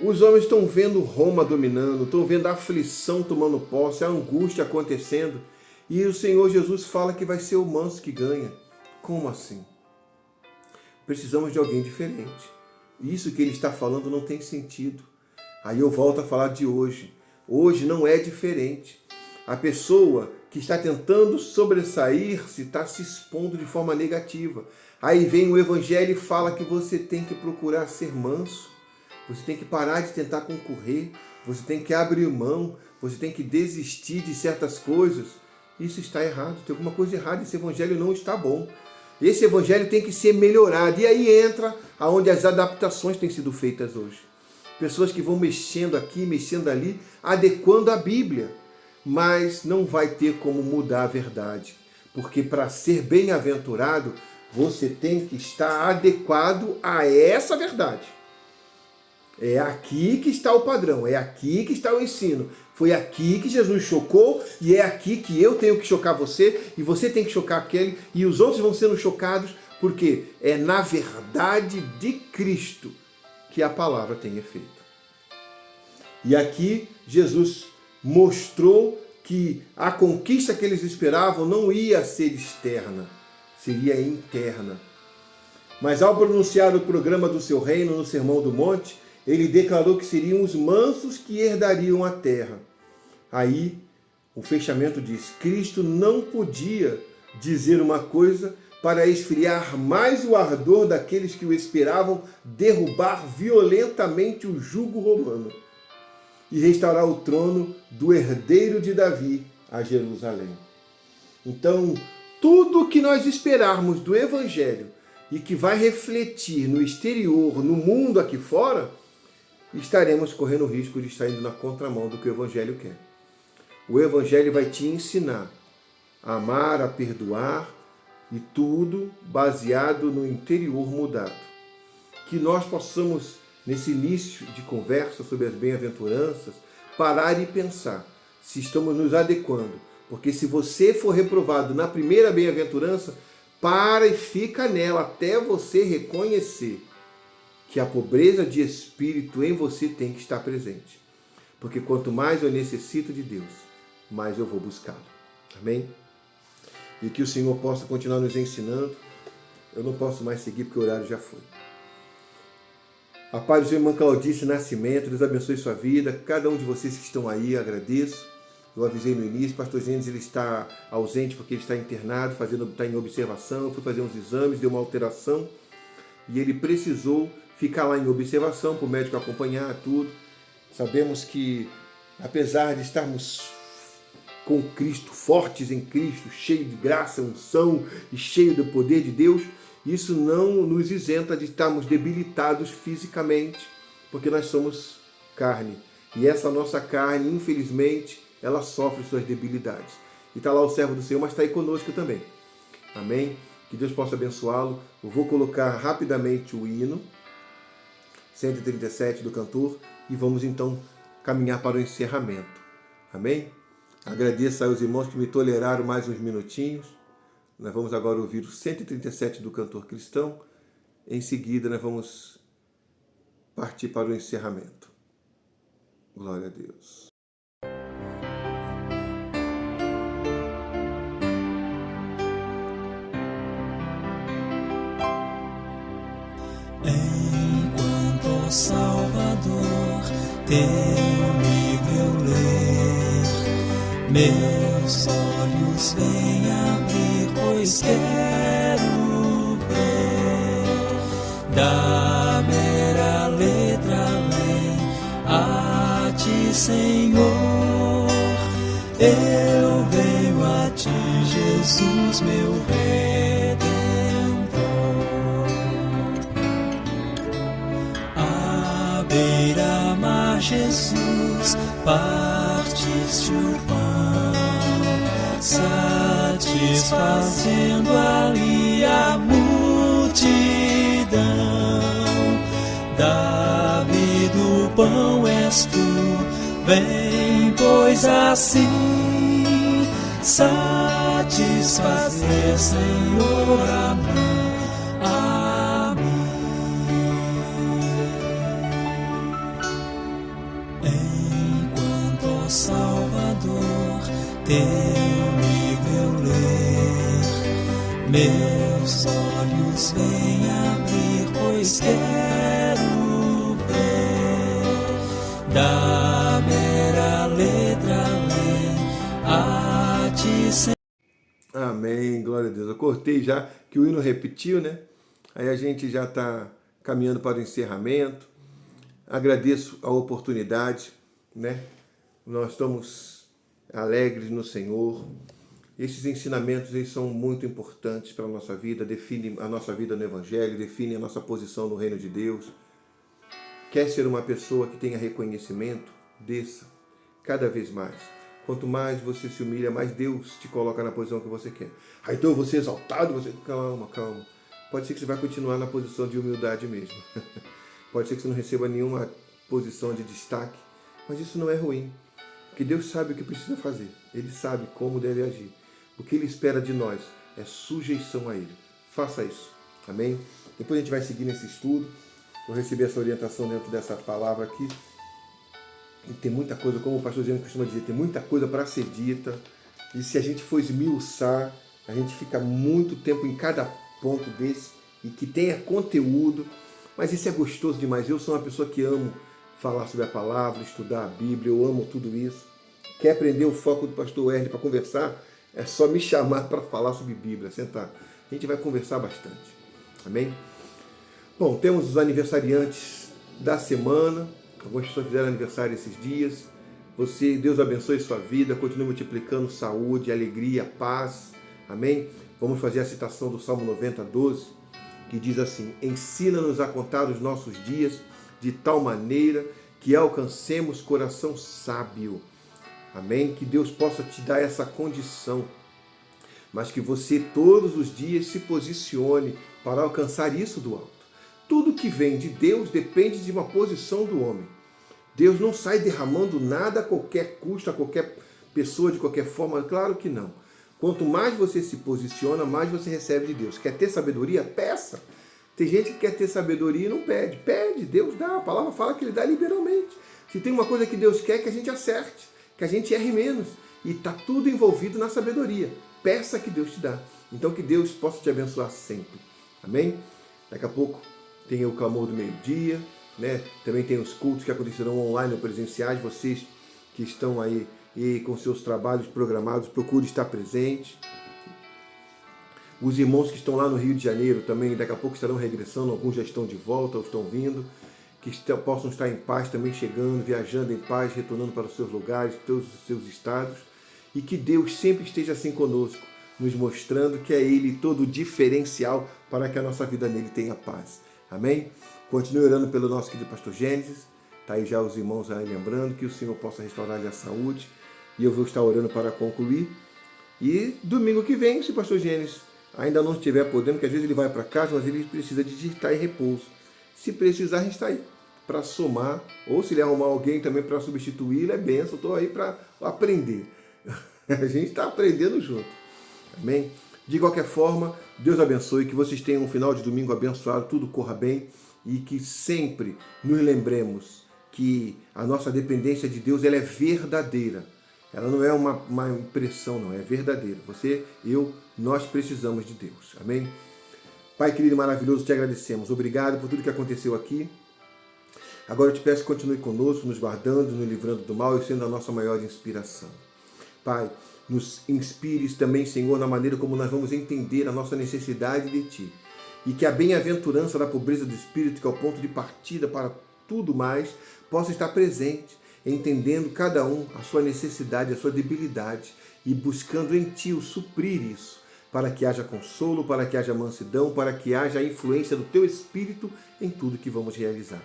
Os homens estão vendo Roma dominando, estão vendo a aflição tomando posse, a angústia acontecendo, e o Senhor Jesus fala que vai ser o manso que ganha. Como assim? Precisamos de alguém diferente. Isso que ele está falando não tem sentido. Aí eu volto a falar de hoje. Hoje não é diferente. A pessoa que está tentando sobressair-se está se expondo de forma negativa. Aí vem o Evangelho e fala que você tem que procurar ser manso. Você tem que parar de tentar concorrer, você tem que abrir mão, você tem que desistir de certas coisas. Isso está errado, tem alguma coisa errada, esse evangelho não está bom. Esse evangelho tem que ser melhorado. E aí entra aonde as adaptações têm sido feitas hoje. Pessoas que vão mexendo aqui, mexendo ali, adequando a Bíblia. Mas não vai ter como mudar a verdade. Porque para ser bem-aventurado, você tem que estar adequado a essa verdade. É aqui que está o padrão, é aqui que está o ensino. Foi aqui que Jesus chocou e é aqui que eu tenho que chocar você e você tem que chocar aquele e os outros vão sendo chocados porque é na verdade de Cristo que a palavra tem efeito. E aqui Jesus mostrou que a conquista que eles esperavam não ia ser externa, seria interna. Mas ao pronunciar o programa do seu reino no Sermão do Monte, ele declarou que seriam os mansos que herdariam a terra. Aí, o fechamento diz, Cristo não podia dizer uma coisa para esfriar mais o ardor daqueles que o esperavam derrubar violentamente o jugo romano e restaurar o trono do herdeiro de Davi a Jerusalém. Então, tudo que nós esperarmos do Evangelho e que vai refletir no exterior, no mundo aqui fora, estaremos correndo o risco de estar indo na contramão do que o Evangelho quer. O Evangelho vai te ensinar a amar, a perdoar e tudo baseado no interior mudado. Que nós possamos, nesse início de conversa sobre as bem-aventuranças, parar e pensar se estamos nos adequando. Porque se você for reprovado na primeira bem-aventurança, para e fica nela até você reconhecer que a pobreza de espírito em você tem que estar presente. Porque quanto mais eu necessito de Deus, mais eu vou buscá-lo. Amém? E que o Senhor possa continuar nos ensinando. Eu não posso mais seguir porque o horário já foi. A paz do Senhor, irmã Claudice Nascimento, Deus abençoe sua vida. Cada um de vocês que estão aí, agradeço. Eu avisei no início, o pastor Gênesis ele está ausente porque ele está internado, está em observação, foi fazer uns exames, deu uma alteração e ele precisou ficar lá em observação para o médico acompanhar tudo. Sabemos que, apesar de estarmos com Cristo, fortes em Cristo, cheio de graça, unção e cheio do poder de Deus, isso não nos isenta de estarmos debilitados fisicamente, porque nós somos carne. E essa nossa carne, infelizmente, ela sofre suas debilidades. E está lá o servo do Senhor, mas está aí conosco também. Amém? Que Deus possa abençoá-lo. Eu vou colocar rapidamente o hino 137 do cantor e vamos então caminhar para o encerramento. Amém? Agradeço aos irmãos que me toleraram mais uns minutinhos. Nós vamos agora ouvir o 137 do Cantor Cristão. Em seguida, nós vamos partir para o encerramento. Glória a Deus. Enquanto, ó Salvador, teu livro eu ler, meus olhos vêm abrir, pois quero ver da mera letra além a ti, Senhor. Eu venho a ti, Jesus, meu Redentor. À beira-mar, Jesus, partiste o pão, satisfazendo ali a multidão. Davi do pão és tu, vem, pois assim satisfazer, Senhor, a mim, a mim. Enquanto, ó Salvador, teu livro eu ler, meus olhos vêm abrir, pois quero ver da mera letra além a ti, Senhor. Amém, glória a Deus. Eu cortei já que o hino repetiu, né? Aí a gente já está caminhando para o encerramento. Agradeço a oportunidade, né? Nós estamos alegres no Senhor. Esses ensinamentos eles são muito importantes para a nossa vida, definem a nossa vida no Evangelho, definem a nossa posição no reino de Deus. Quer ser uma pessoa que tenha reconhecimento? Desça cada vez mais. Quanto mais você se humilha, mais Deus te coloca na posição que você quer. Ah, então eu vou ser exaltado? Você... Calma, calma. Pode ser que você vai continuar na posição de humildade mesmo. Pode ser que você não receba nenhuma posição de destaque, mas isso não é ruim. Porque Deus sabe o que precisa fazer. Ele sabe como deve agir. O que Ele espera de nós é sujeição a Ele. Faça isso. Amém? Depois a gente vai seguir nesse estudo. Vou receber essa orientação dentro dessa palavra aqui. E tem muita coisa, como o pastor Gênesis costuma dizer, tem muita coisa para ser dita. E se a gente for esmiuçar, a gente fica muito tempo em cada ponto desse e que tenha conteúdo. Mas isso é gostoso demais. Eu sou uma pessoa que amo falar sobre a palavra, estudar a Bíblia, eu amo tudo isso. Quer aprender o foco do pastor Wesley para conversar? É só me chamar para falar sobre Bíblia, sentar. A gente vai conversar bastante. Amém? Bom, temos os aniversariantes da semana. Algumas pessoas fizeram aniversário esses dias. Você, Deus abençoe sua vida, continue multiplicando saúde, alegria, paz. Amém? Vamos fazer a citação do Salmo 90, 12, que diz assim: ensina-nos a contar os nossos dias de tal maneira que alcancemos coração sábio. Amém? Que Deus possa te dar essa condição, mas que você todos os dias se posicione para alcançar isso do alto. Tudo que vem de Deus depende de uma posição do homem. Deus não sai derramando nada a qualquer custo, a qualquer pessoa, de qualquer forma. Claro que não. Quanto mais você se posiciona, mais você recebe de Deus. Quer ter sabedoria? Peça. Tem gente que quer ter sabedoria e não pede. Pede, Deus dá. A palavra fala que Ele dá liberalmente. Se tem uma coisa que Deus quer, que a gente acerte, que a gente erre menos. E está tudo envolvido na sabedoria. Peça que Deus te dá. Então que Deus possa te abençoar sempre. Amém? Daqui a pouco tem o clamor do meio-dia, né? Também tem os cultos que acontecerão online ou presenciais. Vocês que estão aí e com seus trabalhos programados, procure estar presente. Os irmãos que estão lá no Rio de Janeiro também, daqui a pouco estarão regressando, alguns já estão de volta ou estão vindo, que possam estar em paz também, chegando, viajando em paz, retornando para os seus lugares, todos os seus estados, e que Deus sempre esteja assim conosco, nos mostrando que é Ele todo o diferencial para que a nossa vida nele tenha paz. Amém? Continue orando pelo nosso querido pastor Gênesis. Está aí já os irmãos aí lembrando que o Senhor possa restaurar-lhe a saúde. E eu vou estar orando para concluir. E domingo que vem, se o pastor Gênesis ainda não estiver podendo, porque às vezes ele vai para casa, mas ele precisa de estar em repouso. Se precisar, a gente está aí. para somar, ou se ele arrumar alguém também para substituir, ele é benção, estou aí para aprender. A gente está aprendendo junto. Amém? De qualquer forma, Deus abençoe, que vocês tenham um final de domingo abençoado, tudo corra bem e que sempre nos lembremos que a nossa dependência de Deus ela é verdadeira. Ela não é uma impressão, não, é verdadeira. Você, eu, nós precisamos de Deus. Amém? Pai querido e maravilhoso, te agradecemos. Obrigado por tudo que aconteceu aqui. Agora eu te peço que continue conosco, nos guardando, nos livrando do mal e sendo a nossa maior inspiração. Pai, nos inspires também, Senhor, na maneira como nós vamos entender a nossa necessidade de Ti. E que a bem-aventurança da pobreza do Espírito, que é o ponto de partida para tudo mais, possa estar presente, entendendo cada um a sua necessidade, a sua debilidade e buscando em Ti o suprir isso, para que haja consolo, para que haja mansidão, para que haja a influência do Teu Espírito em tudo que vamos realizar.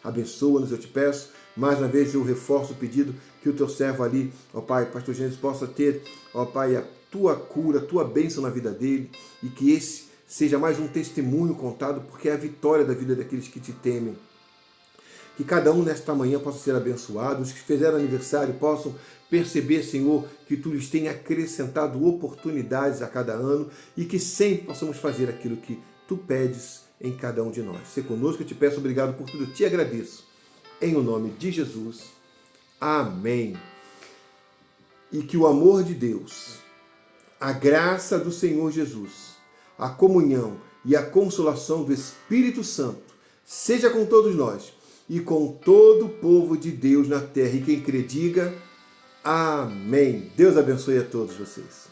Abençoa-nos, eu te peço. Mais uma vez eu reforço o pedido que o Teu servo ali, ó Pai, Pastor Gênesis, possa ter, ó Pai, a Tua cura, a Tua bênção na vida dele e que esse seja mais um testemunho contado, porque é a vitória da vida daqueles que Te temem. Que cada um nesta manhã possa ser abençoado, os que fizeram aniversário possam perceber, Senhor, que Tu lhes tem acrescentado oportunidades a cada ano e que sempre possamos fazer aquilo que Tu pedes em cada um de nós. Se conosco, eu te peço obrigado por tudo, eu te agradeço. Em o nome de Jesus. Amém. E que o amor de Deus, a graça do Senhor Jesus, a comunhão e a consolação do Espírito Santo seja com todos nós e com todo o povo de Deus na terra. E quem crê, diga amém. Deus abençoe a todos vocês.